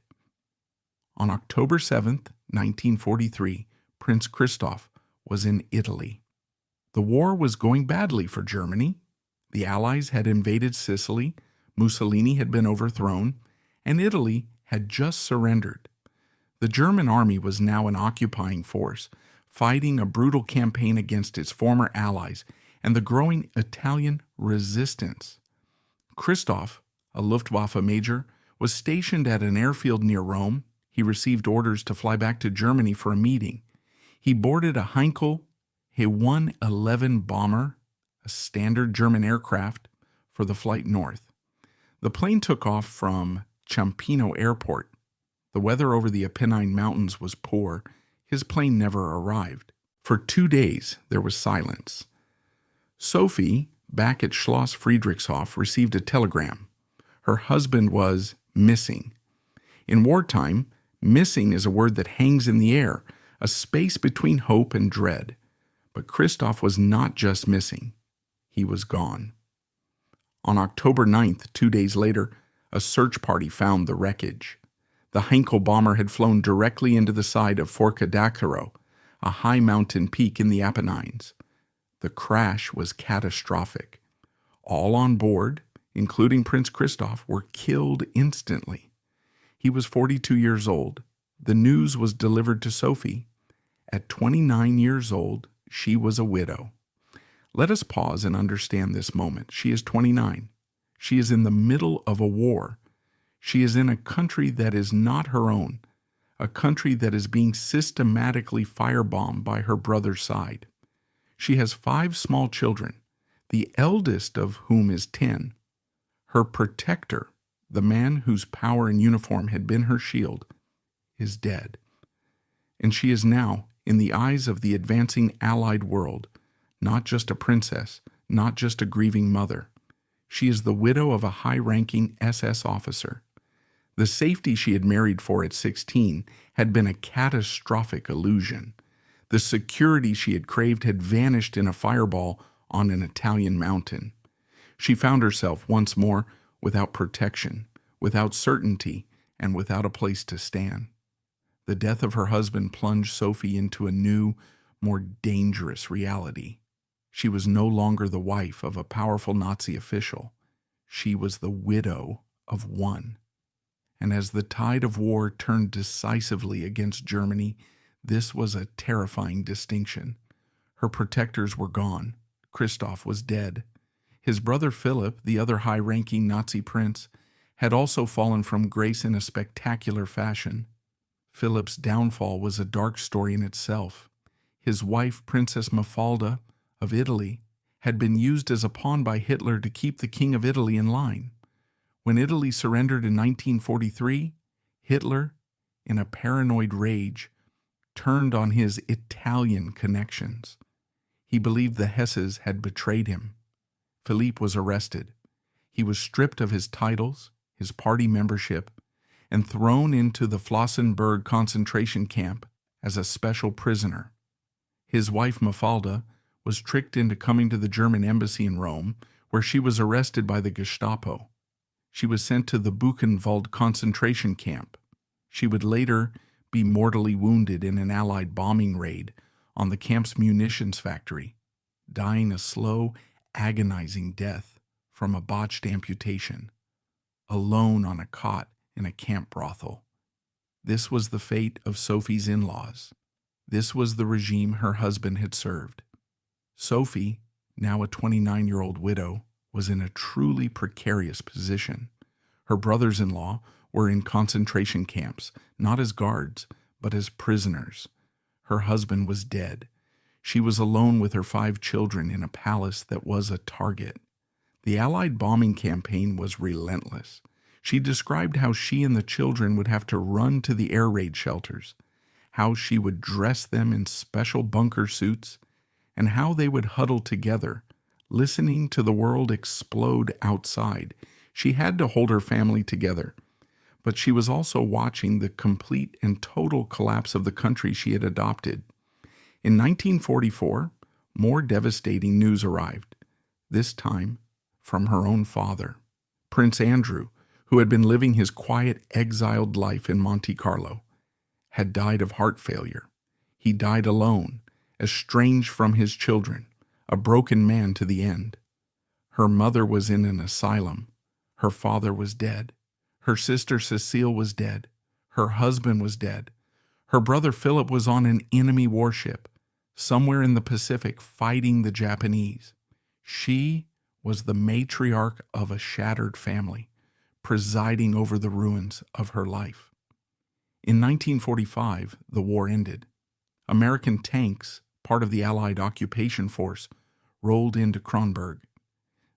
On October 7th, 1943, Prince Christoph was in Italy. The war was going badly for Germany. The Allies had invaded Sicily, Mussolini had been overthrown, and Italy had just surrendered. The German army was now an occupying force, fighting a brutal campaign against its former allies and the growing Italian resistance. Christoph, a Luftwaffe major, was stationed at an airfield near Rome. He received orders to fly back to Germany for a meeting. He boarded a Heinkel He-111 bomber, a standard German aircraft, for the flight north. The plane took off from Ciampino Airport. The weather over the Apennine Mountains was poor. His plane never arrived. For 2 days, there was silence. Sophie, back at Schloss Friedrichshof, received a telegram. Her husband was missing. In wartime, missing is a word that hangs in the air, a space between hope and dread. But Christoph was not just missing. He was gone. On October 9th, 2 days later, a search party found the wreckage. The Heinkel bomber had flown directly into the side of Forca d'Acero, a high mountain peak in the Apennines. The crash was catastrophic. All on board, including Prince Christoph, were killed instantly. He was 42 years old. The news was delivered to Sophie. At 29 years old, she was a widow. Let us pause and understand this moment. She is 29. She is in the middle of a war. She is in a country that is not her own, a country that is being systematically firebombed by her brother's side. She has 5 small children, the eldest of whom is 10. Her protector, the man whose power and uniform had been her shield, is dead. And she is now, in the eyes of the advancing Allied world, not just a princess, not just a grieving mother. She is the widow of a high-ranking SS officer. The safety she had married for at 16 had been a catastrophic illusion. The security she had craved had vanished in a fireball on an Italian mountain. She found herself once more without protection, without certainty, and without a place to stand. The death of her husband plunged Sophie into a new, more dangerous reality. She was no longer the wife of a powerful Nazi official. She was the widow of one. And as the tide of war turned decisively against Germany, this was a terrifying distinction. Her protectors were gone. Christoph was dead. His brother Philip, the other high-ranking Nazi prince, had also fallen from grace in a spectacular fashion. Philip's downfall was a dark story in itself. His wife, Princess Mafalda of Italy, had been used as a pawn by Hitler to keep the King of Italy in line. When Italy surrendered in 1943, Hitler, in a paranoid rage, turned on his Italian connections. He believed the Hesses had betrayed him. Philippe was arrested. He was stripped of his titles, his party membership, and thrown into the Flossenburg concentration camp as a special prisoner. His wife Mafalda was tricked into coming to the German embassy in Rome, where she was arrested by the Gestapo. She was sent to the Buchenwald concentration camp. She would later be mortally wounded in an Allied bombing raid on the camp's munitions factory, dying a slow, agonizing death from a botched amputation, alone on a cot in a camp brothel. This was the fate of Sophie's in-laws. This was the regime her husband had served. Sophie, now a 29-year-old widow, was in a truly precarious position. Her brothers-in-law were in concentration camps, not as guards, but as prisoners. Her husband was dead. She was alone with her 5 children in a palace that was a target. The Allied bombing campaign was relentless. She described how she and the children would have to run to the air raid shelters, how she would dress them in special bunker suits, and how they would huddle together, listening to the world explode outside. She had to hold her family together, but she was also watching the complete and total collapse of the country she had adopted. In 1944, more devastating news arrived, this time from her own father. Prince Andrew, who had been living his quiet, exiled life in Monte Carlo, had died of heart failure. He died alone, estranged from his children, a broken man to the end. Her mother was in an asylum. Her father was dead. Her sister Cecile was dead. Her husband was dead. Her brother Philip was on an enemy warship, somewhere in the Pacific fighting the Japanese. She was the matriarch of a shattered family, presiding over the ruins of her life. In 1945, the war ended. American tanks, part of the Allied occupation force, rolled into Kronberg.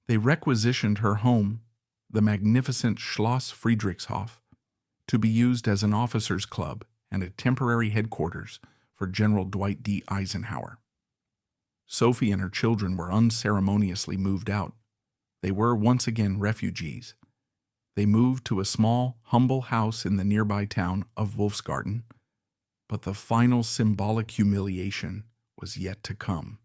They requisitioned her home, the magnificent Schloss Friedrichshof, to be used as an officers' club and a temporary headquarters for General Dwight D. Eisenhower. Sophie and her children were unceremoniously moved out. They were once again refugees. They moved to a small, humble house in the nearby town of Wolfsgarten, but the final symbolic humiliation was yet to come.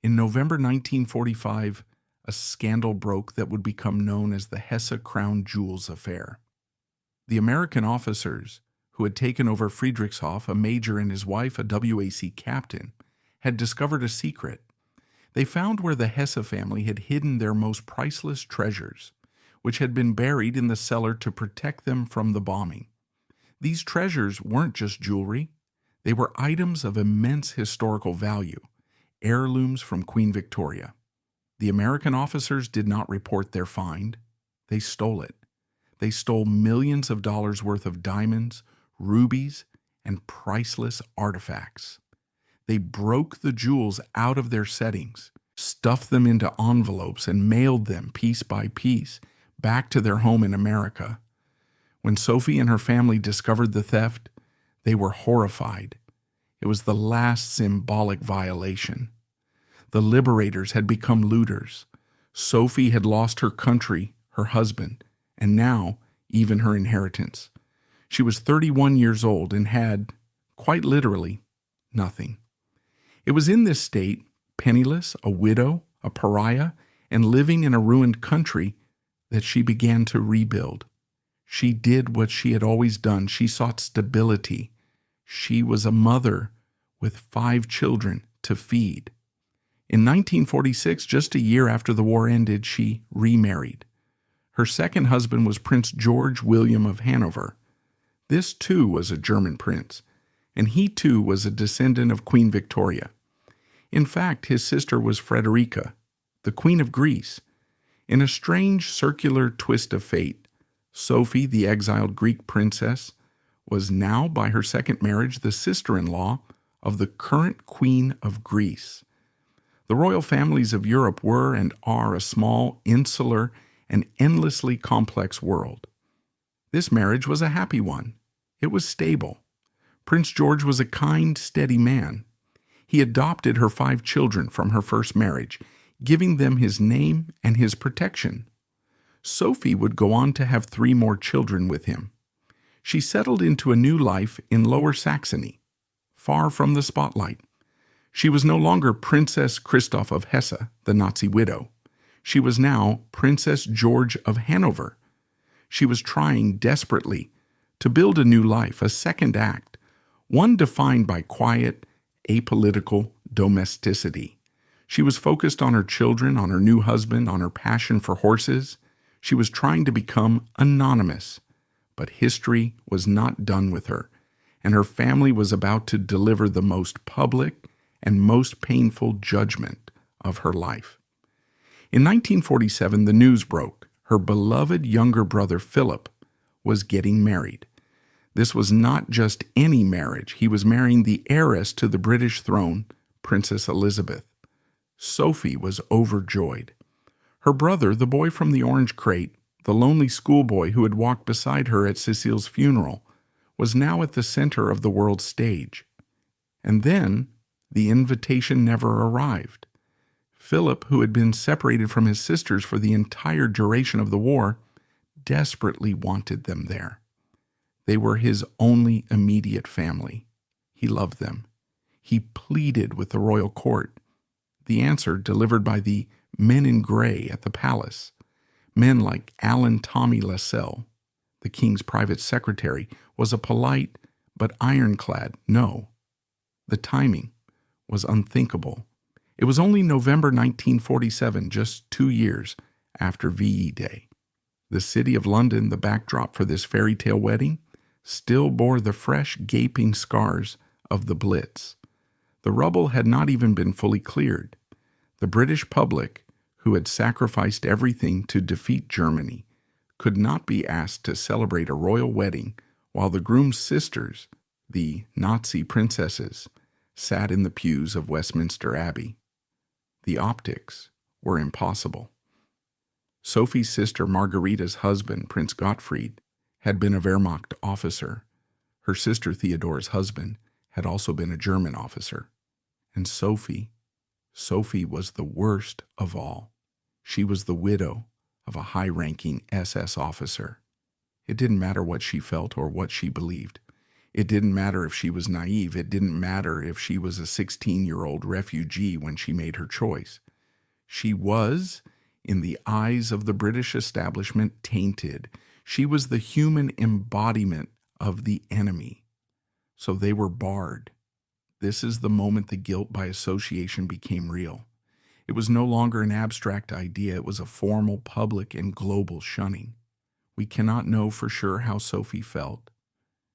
In November 1945, a scandal broke that would become known as the Hesse Crown Jewels affair. The American officers who had taken over Friedrichshof, a major and his wife, a WAC captain, had discovered a secret. They found where the Hesse family had hidden their most priceless treasures, which had been buried in the cellar to protect them from the bombing. These treasures weren't just jewelry. They were items of immense historical value, heirlooms from Queen Victoria. The American officers did not report their find. They stole it. They stole millions of dollars worth of diamonds, rubies, and priceless artifacts. They broke the jewels out of their settings, stuffed them into envelopes, and mailed them piece by piece back to their home in America. When Sophie and her family discovered the theft, they were horrified. It was the last symbolic violation. The liberators had become looters. Sophie had lost her country, her husband, and now even her inheritance. She was 31 years old and had, quite literally, nothing. It was in this state, penniless, a widow, a pariah, and living in a ruined country, that she began to rebuild. She did what she had always done. She sought stability. She was a mother with 5 children to feed. In 1946, just a year after the war ended, she remarried. Her second husband was Prince George William of Hanover. This too was a German prince, and he too was a descendant of Queen Victoria. In fact, his sister was Frederica, the Queen of Greece. In a strange circular twist of fate, Sophie, the exiled Greek princess, was now, by her second marriage, the sister-in-law of the current Queen of Greece. The royal families of Europe were and are a small, insular, and endlessly complex world. This marriage was a happy one. It was stable. Prince George was a kind, steady man. He adopted her 5 children from her first marriage, giving them his name and his protection. Sophie would go on to have 3 more children with him. She settled into a new life in Lower Saxony, far from the spotlight. She was no longer Princess Christoph of Hesse, the Nazi widow. She was now Princess George of Hanover. She was trying desperately to build a new life, a second act, one defined by quiet, apolitical domesticity. She was focused on her children, on her new husband, on her passion for horses. She was trying to become anonymous. But history was not done with her, and her family was about to deliver the most public and most painful judgment of her life. In 1947, the news broke. Her beloved younger brother, Philip, was getting married. This was not just any marriage. He was marrying the heiress to the British throne, Princess Elizabeth. Sophie was overjoyed. Her brother, the boy from the orange crate, the lonely schoolboy who had walked beside her at Cecile's funeral, was now at the center of the world's stage. And then the invitation never arrived. Philip, who had been separated from his sisters for the entire duration of the war, desperately wanted them there. They were his only immediate family. He loved them. He pleaded with the royal court. The answer, delivered by the men in gray at the palace, men like Alan Tommy Lascelles, the king's private secretary, was a polite but ironclad no. The timing was unthinkable. It was only November 1947, just 2 years after VE Day. The city of London, the backdrop for this fairy tale wedding, still bore the fresh, gaping scars of the Blitz. The rubble had not even been fully cleared. The British public, who had sacrificed everything to defeat Germany, could not be asked to celebrate a royal wedding while the groom's sisters, the Nazi princesses, sat in the pews of Westminster Abbey. The optics were impossible. Sophie's sister Margarita's husband, Prince Gottfried, had been a Wehrmacht officer. Her sister Theodora's husband had also been a German officer. And Sophie was the worst of all. She was the widow of a high-ranking SS officer. It didn't matter what she felt or what she believed. It didn't matter if she was naive. It didn't matter if she was a 16-year-old refugee when she made her choice. She was, in the eyes of the British establishment, tainted. She was the human embodiment of the enemy. So they were barred. This is the moment the guilt by association became real. It was no longer an abstract idea. It was a formal, public, and global shunning. We cannot know for sure how Sophie felt.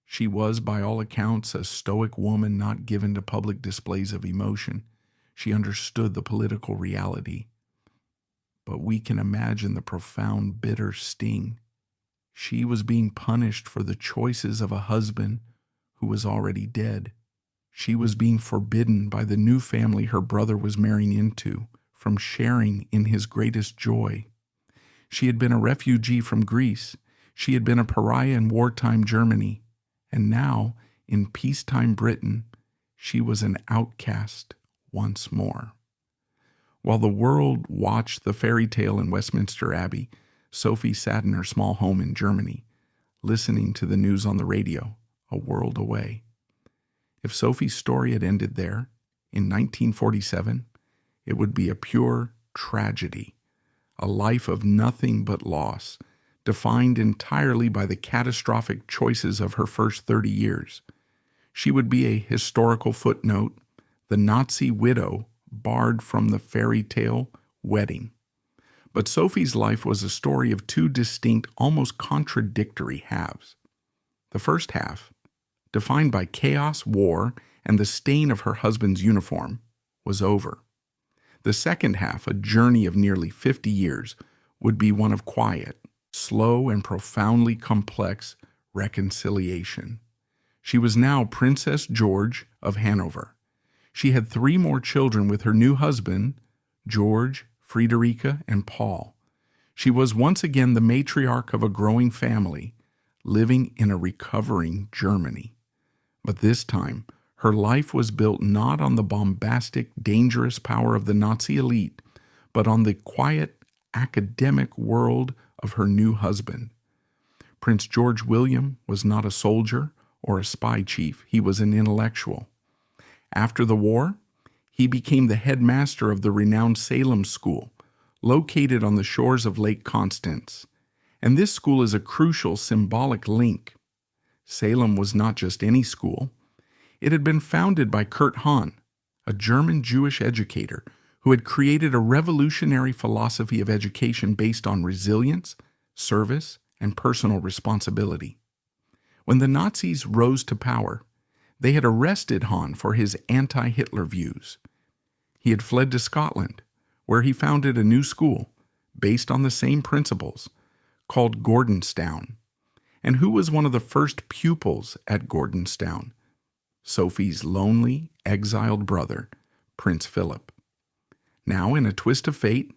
She was, by all accounts, a stoic woman not given to public displays of emotion. She understood the political reality. But we can imagine the profound, bitter sting. She was being punished for the choices of a husband who was already dead. She was being forbidden by the new family her brother was marrying into from sharing in his greatest joy. She had been a refugee from Greece. She had been a pariah in wartime Germany. And now, in peacetime Britain, she was an outcast once more. While the world watched the fairy tale in Westminster Abbey, Sophie sat in her small home in Germany, listening to the news on the radio, a world away. If Sophie's story had ended there, in 1947, it would be a pure tragedy, a life of nothing but loss, defined entirely by the catastrophic choices of her first 30 years. She would be a historical footnote, the Nazi widow barred from the fairy tale wedding. But Sophie's life was a story of two distinct, almost contradictory halves. The first half, defined by chaos, war, and the stain of her husband's uniform, was over. The second half, a journey of nearly 50 years, would be one of quiet, slow, and profoundly complex reconciliation. She was now Princess George of Hanover. She had 3 more children with her new husband, George, Friederike, and Paul. She was once again the matriarch of a growing family, living in a recovering Germany. But this time, her life was built not on the bombastic, dangerous power of the Nazi elite, but on the quiet, academic world of her new husband. Prince George William was not a soldier or a spy chief. He was an intellectual. After the war, he became the headmaster of the renowned Salem School, located on the shores of Lake Constance. And this school is a crucial symbolic link. Salem was not just any school. It had been founded by Kurt Hahn, a German Jewish educator who had created a revolutionary philosophy of education based on resilience, service, and personal responsibility. When the Nazis rose to power, they had arrested Hahn for his anti-Hitler views. He had fled to Scotland, where he founded a new school based on the same principles, called Gordonstown. And who was one of the first pupils at Gordonstown? Sophie's lonely, exiled brother, Prince Philip. Now, in a twist of fate,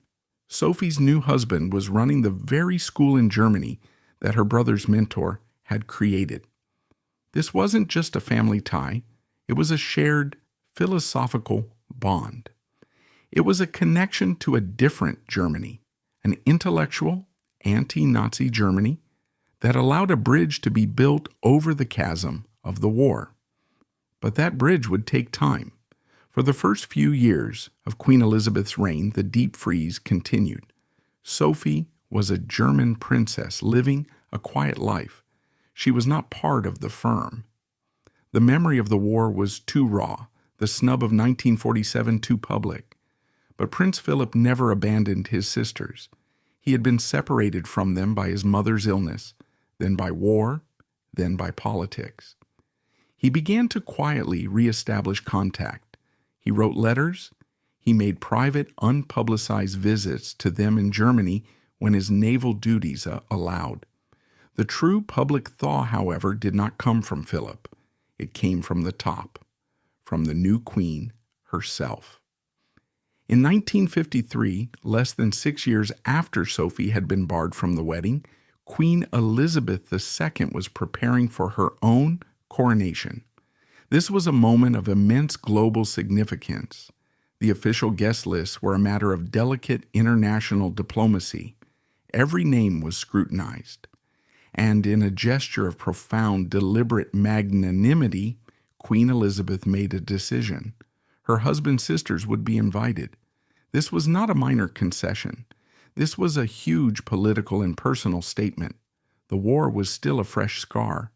Sophie's new husband was running the very school in Germany that her brother's mentor had created. This wasn't just a family tie, it was a shared philosophical bond. It was a connection to a different Germany, an intellectual, anti-Nazi Germany that allowed a bridge to be built over the chasm of the war. But that bridge would take time. For the first few years of Queen Elizabeth's reign, the deep freeze continued. Sophie was a German princess living a quiet life. She was not part of the firm. The memory of the war was too raw, the snub of 1947 too public. But Prince Philip never abandoned his sisters. He had been separated from them by his mother's illness, then by war, then by politics. He began to quietly reestablish contact. He wrote letters. He made private, unpublicized visits to them in Germany when his naval duties allowed. The true public thaw, however, did not come from Philip. It came from the top, from the new queen herself. In 1953, less than 6 years after Sophie had been barred from the wedding, Queen Elizabeth II was preparing for her own coronation. This was a moment of immense global significance. The official guest lists were a matter of delicate international diplomacy. Every name was scrutinized. And in a gesture of profound, deliberate magnanimity, Queen Elizabeth made a decision. Her husband's sisters would be invited. This was not a minor concession. This was a huge political and personal statement. The war was still a fresh scar.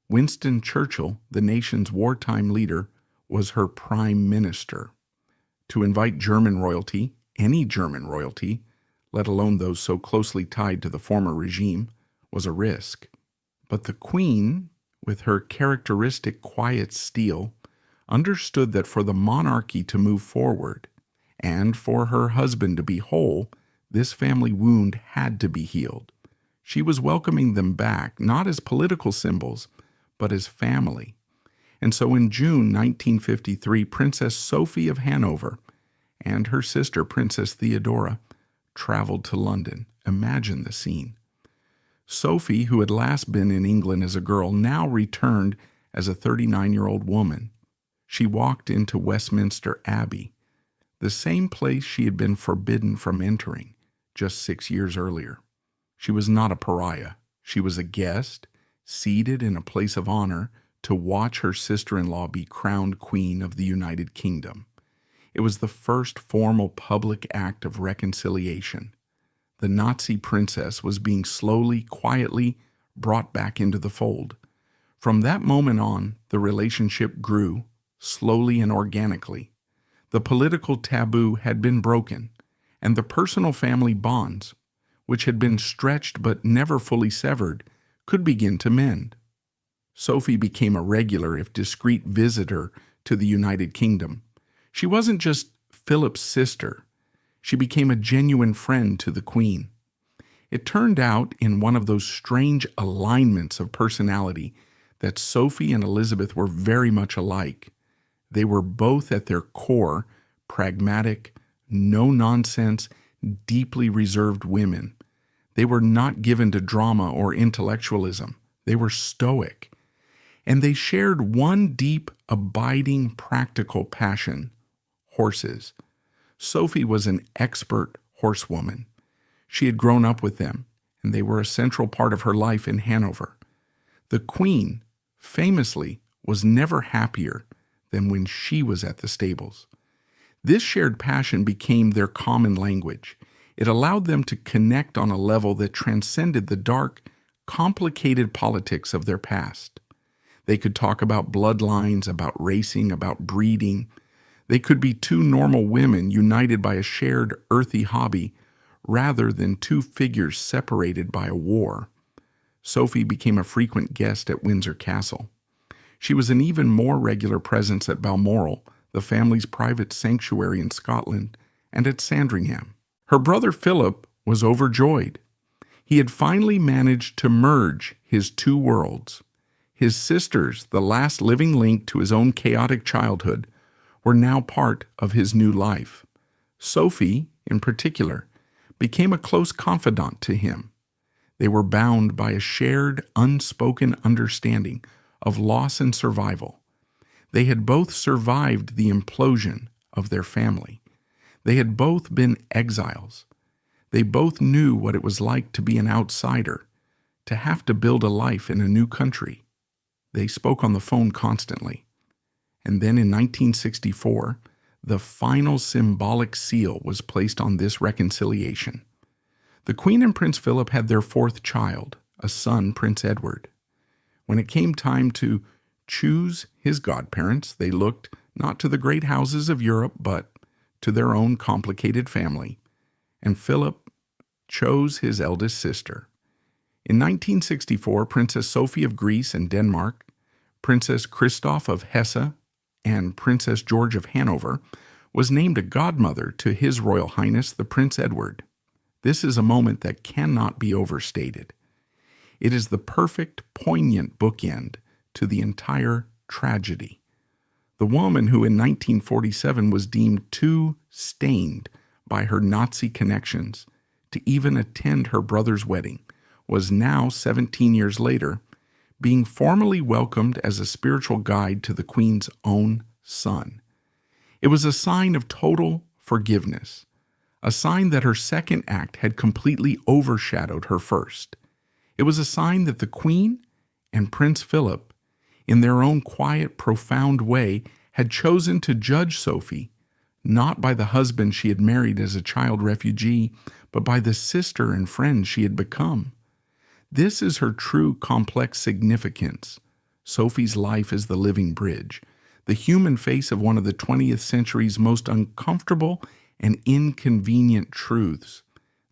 Winston Churchill, the nation's wartime leader, was her prime minister. To invite German royalty, any German royalty, let alone those so closely tied to the former regime, was a risk. But the Queen, with her characteristic quiet steel, understood that for the monarchy to move forward, and for her husband to be whole, this family wound had to be healed. She was welcoming them back, not as political symbols, but as family. And so in June 1953, Princess Sophie of Hanover and her sister, Princess Theodora, traveled to London. Imagine the scene. Sophie, who had last been in England as a girl, now returned as a 39-year-old woman. She walked into Westminster Abbey, the same place she had been forbidden from entering just 6 years earlier. She was not a pariah. She was a guest, seated in a place of honor to watch her sister-in-law be crowned Queen of the United Kingdom. It was the first formal public act of reconciliation. The Nazi princess was being slowly, quietly brought back into the fold. From that moment on, the relationship grew, slowly and organically. The political taboo had been broken, and the personal family bonds, which had been stretched but never fully severed, could begin to mend. Sophie became a regular, if discreet, visitor to the United Kingdom. She wasn't just Philip's sister. She became a genuine friend to the Queen. It turned out, in one of those strange alignments of personality, that Sophie and Elizabeth were very much alike. They were both at their core pragmatic, no-nonsense, deeply reserved women. They were not given to drama or intellectualism. They were stoic. And they shared one deep, abiding, practical passion: horses. Sophie was an expert horsewoman. She had grown up with them, and they were a central part of her life in Hanover. The Queen, famously, was never happier than when she was at the stables. This shared passion became their common language. It allowed them to connect on a level that transcended the dark, complicated politics of their past. They could talk about bloodlines, about racing, about breeding. They could be two normal women united by a shared earthy hobby rather than two figures separated by a war. Sophie became a frequent guest at Windsor Castle. She was an even more regular presence at Balmoral, the family's private sanctuary in Scotland, and at Sandringham. Her brother Philip was overjoyed. He had finally managed to merge his two worlds. His sisters, the last living link to his own chaotic childhood, were now part of his new life. Sophie, in particular, became a close confidant to him. They were bound by a shared, unspoken understanding of loss and survival. They had both survived the implosion of their family. They had both been exiles. They both knew what it was like to be an outsider, to have to build a life in a new country. They spoke on the phone constantly. And then in 1964, the final symbolic seal was placed on this reconciliation. The Queen and Prince Philip had their fourth child, a son, Prince Edward. When it came time to choose his godparents, they looked not to the great houses of Europe, but to their own complicated family, and Philip chose his eldest sister. In 1964, Princess Sophie of Greece and Denmark, Princess Christoph of Hesse, and Princess George of Hanover was named a godmother to His Royal Highness the Prince Edward. This is a moment that cannot be overstated. It is the perfect, poignant bookend to the entire tragedy. The woman who in 1947 was deemed too stained by her Nazi connections to even attend her brother's wedding was now, 17 years later, being formally welcomed as a spiritual guide to the Queen's own son. It was a sign of total forgiveness, a sign that her second act had completely overshadowed her first. It was a sign that the Queen and Prince Philip, in their own quiet, profound way, had chosen to judge Sophie, not by the husband she had married as a child refugee, but by the sister and friend she had become. This is her true complex significance. Sophie's life is the living bridge, the human face of one of the 20th century's most uncomfortable and inconvenient truths,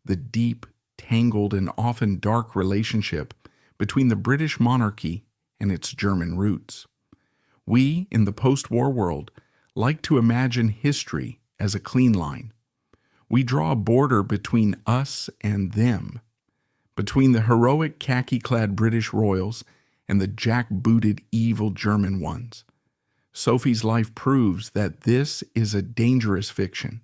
the deep, tangled, and often dark relationship between the British monarchy and its German roots. We, in the post-war world, like to imagine history as a clean line. We draw a border between us and them, between the heroic khaki-clad British royals and the jack-booted evil German ones. Sophie's life proves that this is a dangerous fiction.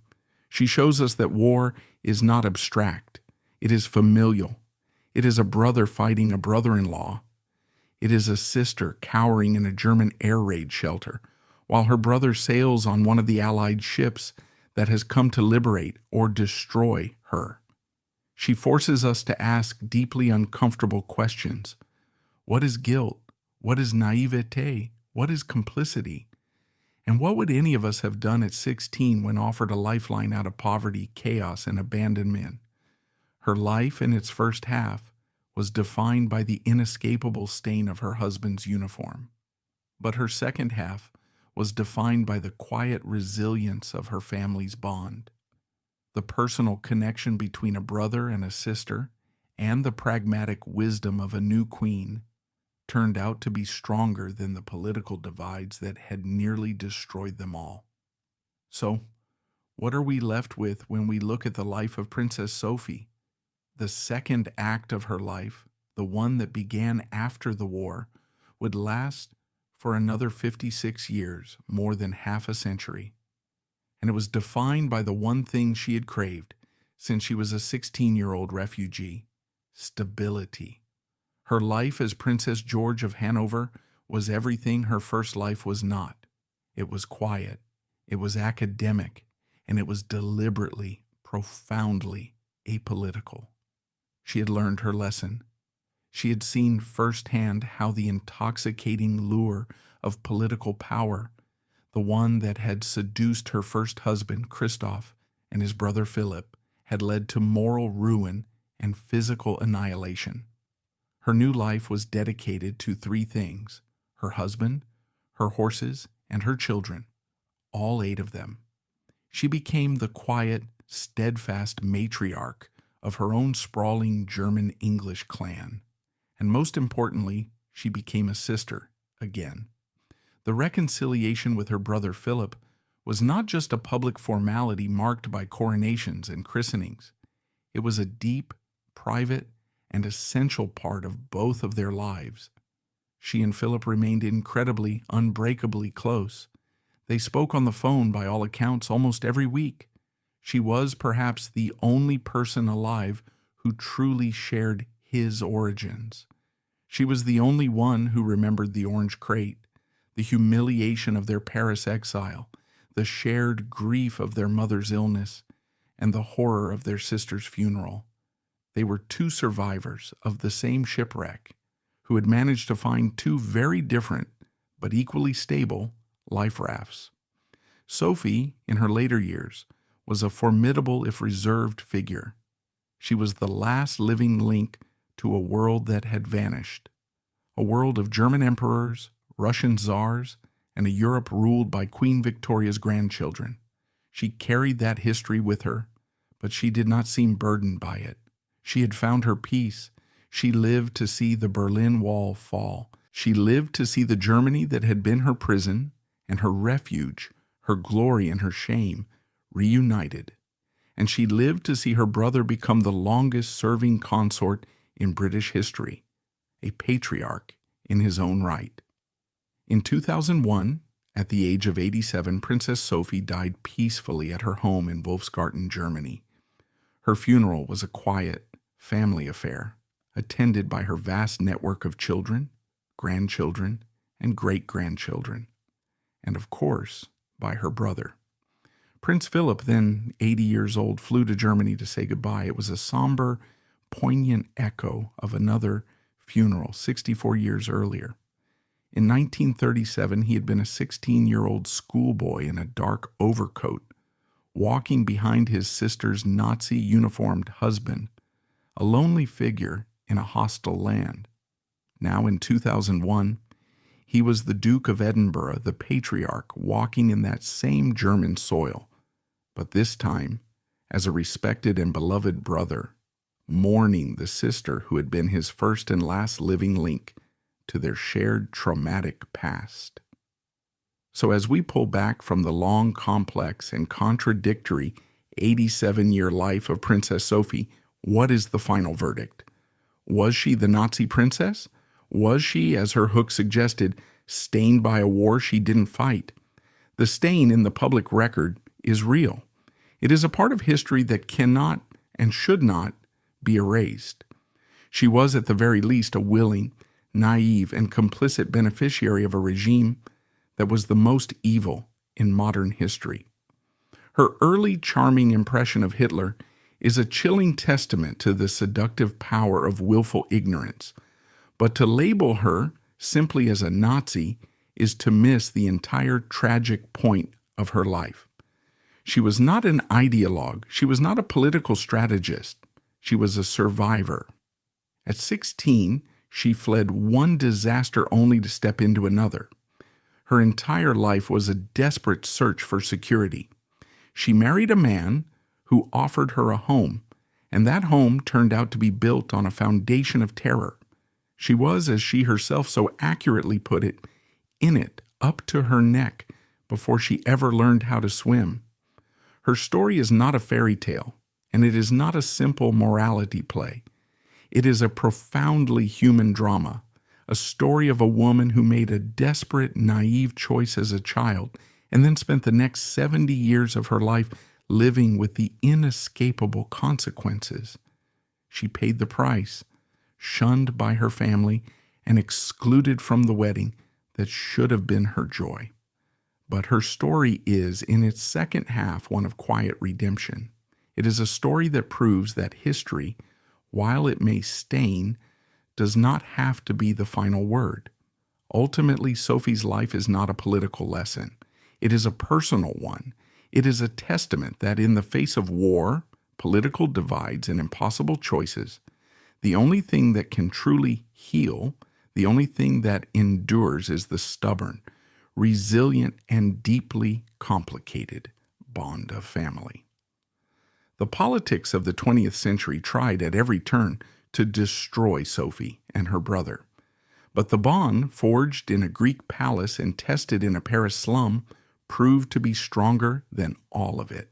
She shows us that war is not abstract. It is familial. It is a brother fighting a brother-in-law. It is a sister cowering in a German air raid shelter, while her brother sails on one of the Allied ships that has come to liberate or destroy her. She forces us to ask deeply uncomfortable questions. What is guilt? What is naivete? What is complicity? And what would any of us have done at 16 when offered a lifeline out of poverty, chaos, and abandonment? Her life in its first half was defined by the inescapable stain of her husband's uniform. But her second half was defined by the quiet resilience of her family's bond. The personal connection between a brother and a sister, and the pragmatic wisdom of a new queen, turned out to be stronger than the political divides that had nearly destroyed them all. So, what are we left with when we look at the life of Princess Sophie? The second act of her life, the one that began after the war, would last for another 56 years, more than half a century. And it was defined by the one thing she had craved since she was a 16-year-old refugee: stability. Her life as Princess George of Hanover was everything her first life was not. It was quiet, it was academic, and it was deliberately, profoundly apolitical. She had learned her lesson. She had seen firsthand how the intoxicating lure of political power, the one that had seduced her first husband, Christoph, and his brother Philip, had led to moral ruin and physical annihilation. Her new life was dedicated to three things: her husband, her horses, and her children, all 8 of them. She became the quiet, steadfast matriarch of her own sprawling German-English clan. And most importantly, she became a sister again. The reconciliation with her brother Philip was not just a public formality marked by coronations and christenings. It was a deep, private, and essential part of both of their lives. She and Philip remained incredibly, unbreakably close. They spoke on the phone, by all accounts, almost every week. She was perhaps the only person alive who truly shared his origins. She was the only one who remembered the orange crate, the humiliation of their Paris exile, the shared grief of their mother's illness, and the horror of their sister's funeral. They were 2 survivors of the same shipwreck who had managed to find 2 very different but equally stable life rafts. Sophie, in her later years, was a formidable if reserved figure. She was the last living link to a world that had vanished, a world of German emperors, Russian czars, and a Europe ruled by Queen Victoria's grandchildren. She carried that history with her, but she did not seem burdened by it. She had found her peace. She lived to see the Berlin Wall fall. She lived to see the Germany that had been her prison and her refuge, her glory and her shame, reunited. And she lived to see her brother become the longest-serving consort in British history, a patriarch in his own right. In 2001, at the age of 87, Princess Sophie died peacefully at her home in Wolfsgarten, Germany. Her funeral was a quiet, family affair, attended by her vast network of children, grandchildren, and great-grandchildren, and of course, by her brother. Prince Philip, then 80 years old, flew to Germany to say goodbye. It was a somber, poignant echo of another funeral 64 years earlier. In 1937, he had been a 16-year-old schoolboy in a dark overcoat, walking behind his sister's Nazi-uniformed husband, a lonely figure in a hostile land. Now in 2001, he was the Duke of Edinburgh, the patriarch, walking in that same German soil, but this time as a respected and beloved brother, mourning the sister who had been his first and last living link to their shared traumatic past. So as we pull back from the long, complex, and contradictory 87-year life of Princess Sophie, what is the final verdict? Was she the Nazi princess? Was she, as her hook suggested, stained by a war she didn't fight? The stain in the public record is real. It is a part of history that cannot and should not be erased. She was at the very least a willing, naive, and complicit beneficiary of a regime that was the most evil in modern history. Her early charming impression of Hitler is a chilling testament to the seductive power of willful ignorance, but to label her simply as a Nazi is to miss the entire tragic point of her life. She was not an ideologue. She was not a political strategist. She was a survivor. At 16, she fled one disaster only to step into another. Her entire life was a desperate search for security. She married a man who offered her a home, and that home turned out to be built on a foundation of terror. She was, as she herself so accurately put it, in it up to her neck before she ever learned how to swim. Her story is not a fairy tale, and it is not a simple morality play. It is a profoundly human drama, a story of a woman who made a desperate, naive choice as a child and then spent the next 70 years of her life living with the inescapable consequences. She paid the price, shunned by her family and excluded from the wedding that should have been her joy. But her story is, in its second half, one of quiet redemption. It is a story that proves that history, while it may stain, does not have to be the final word. Ultimately, Sophie's life is not a political lesson. It is a personal one. It is a testament that in the face of war, political divides, and impossible choices, the only thing that can truly heal, the only thing that endures is the stubborn, resilient, and deeply complicated bond of family. The politics of the 20th century tried at every turn to destroy Sophie and her brother. But the bond, forged in a Greek palace and tested in a Paris slum, proved to be stronger than all of it.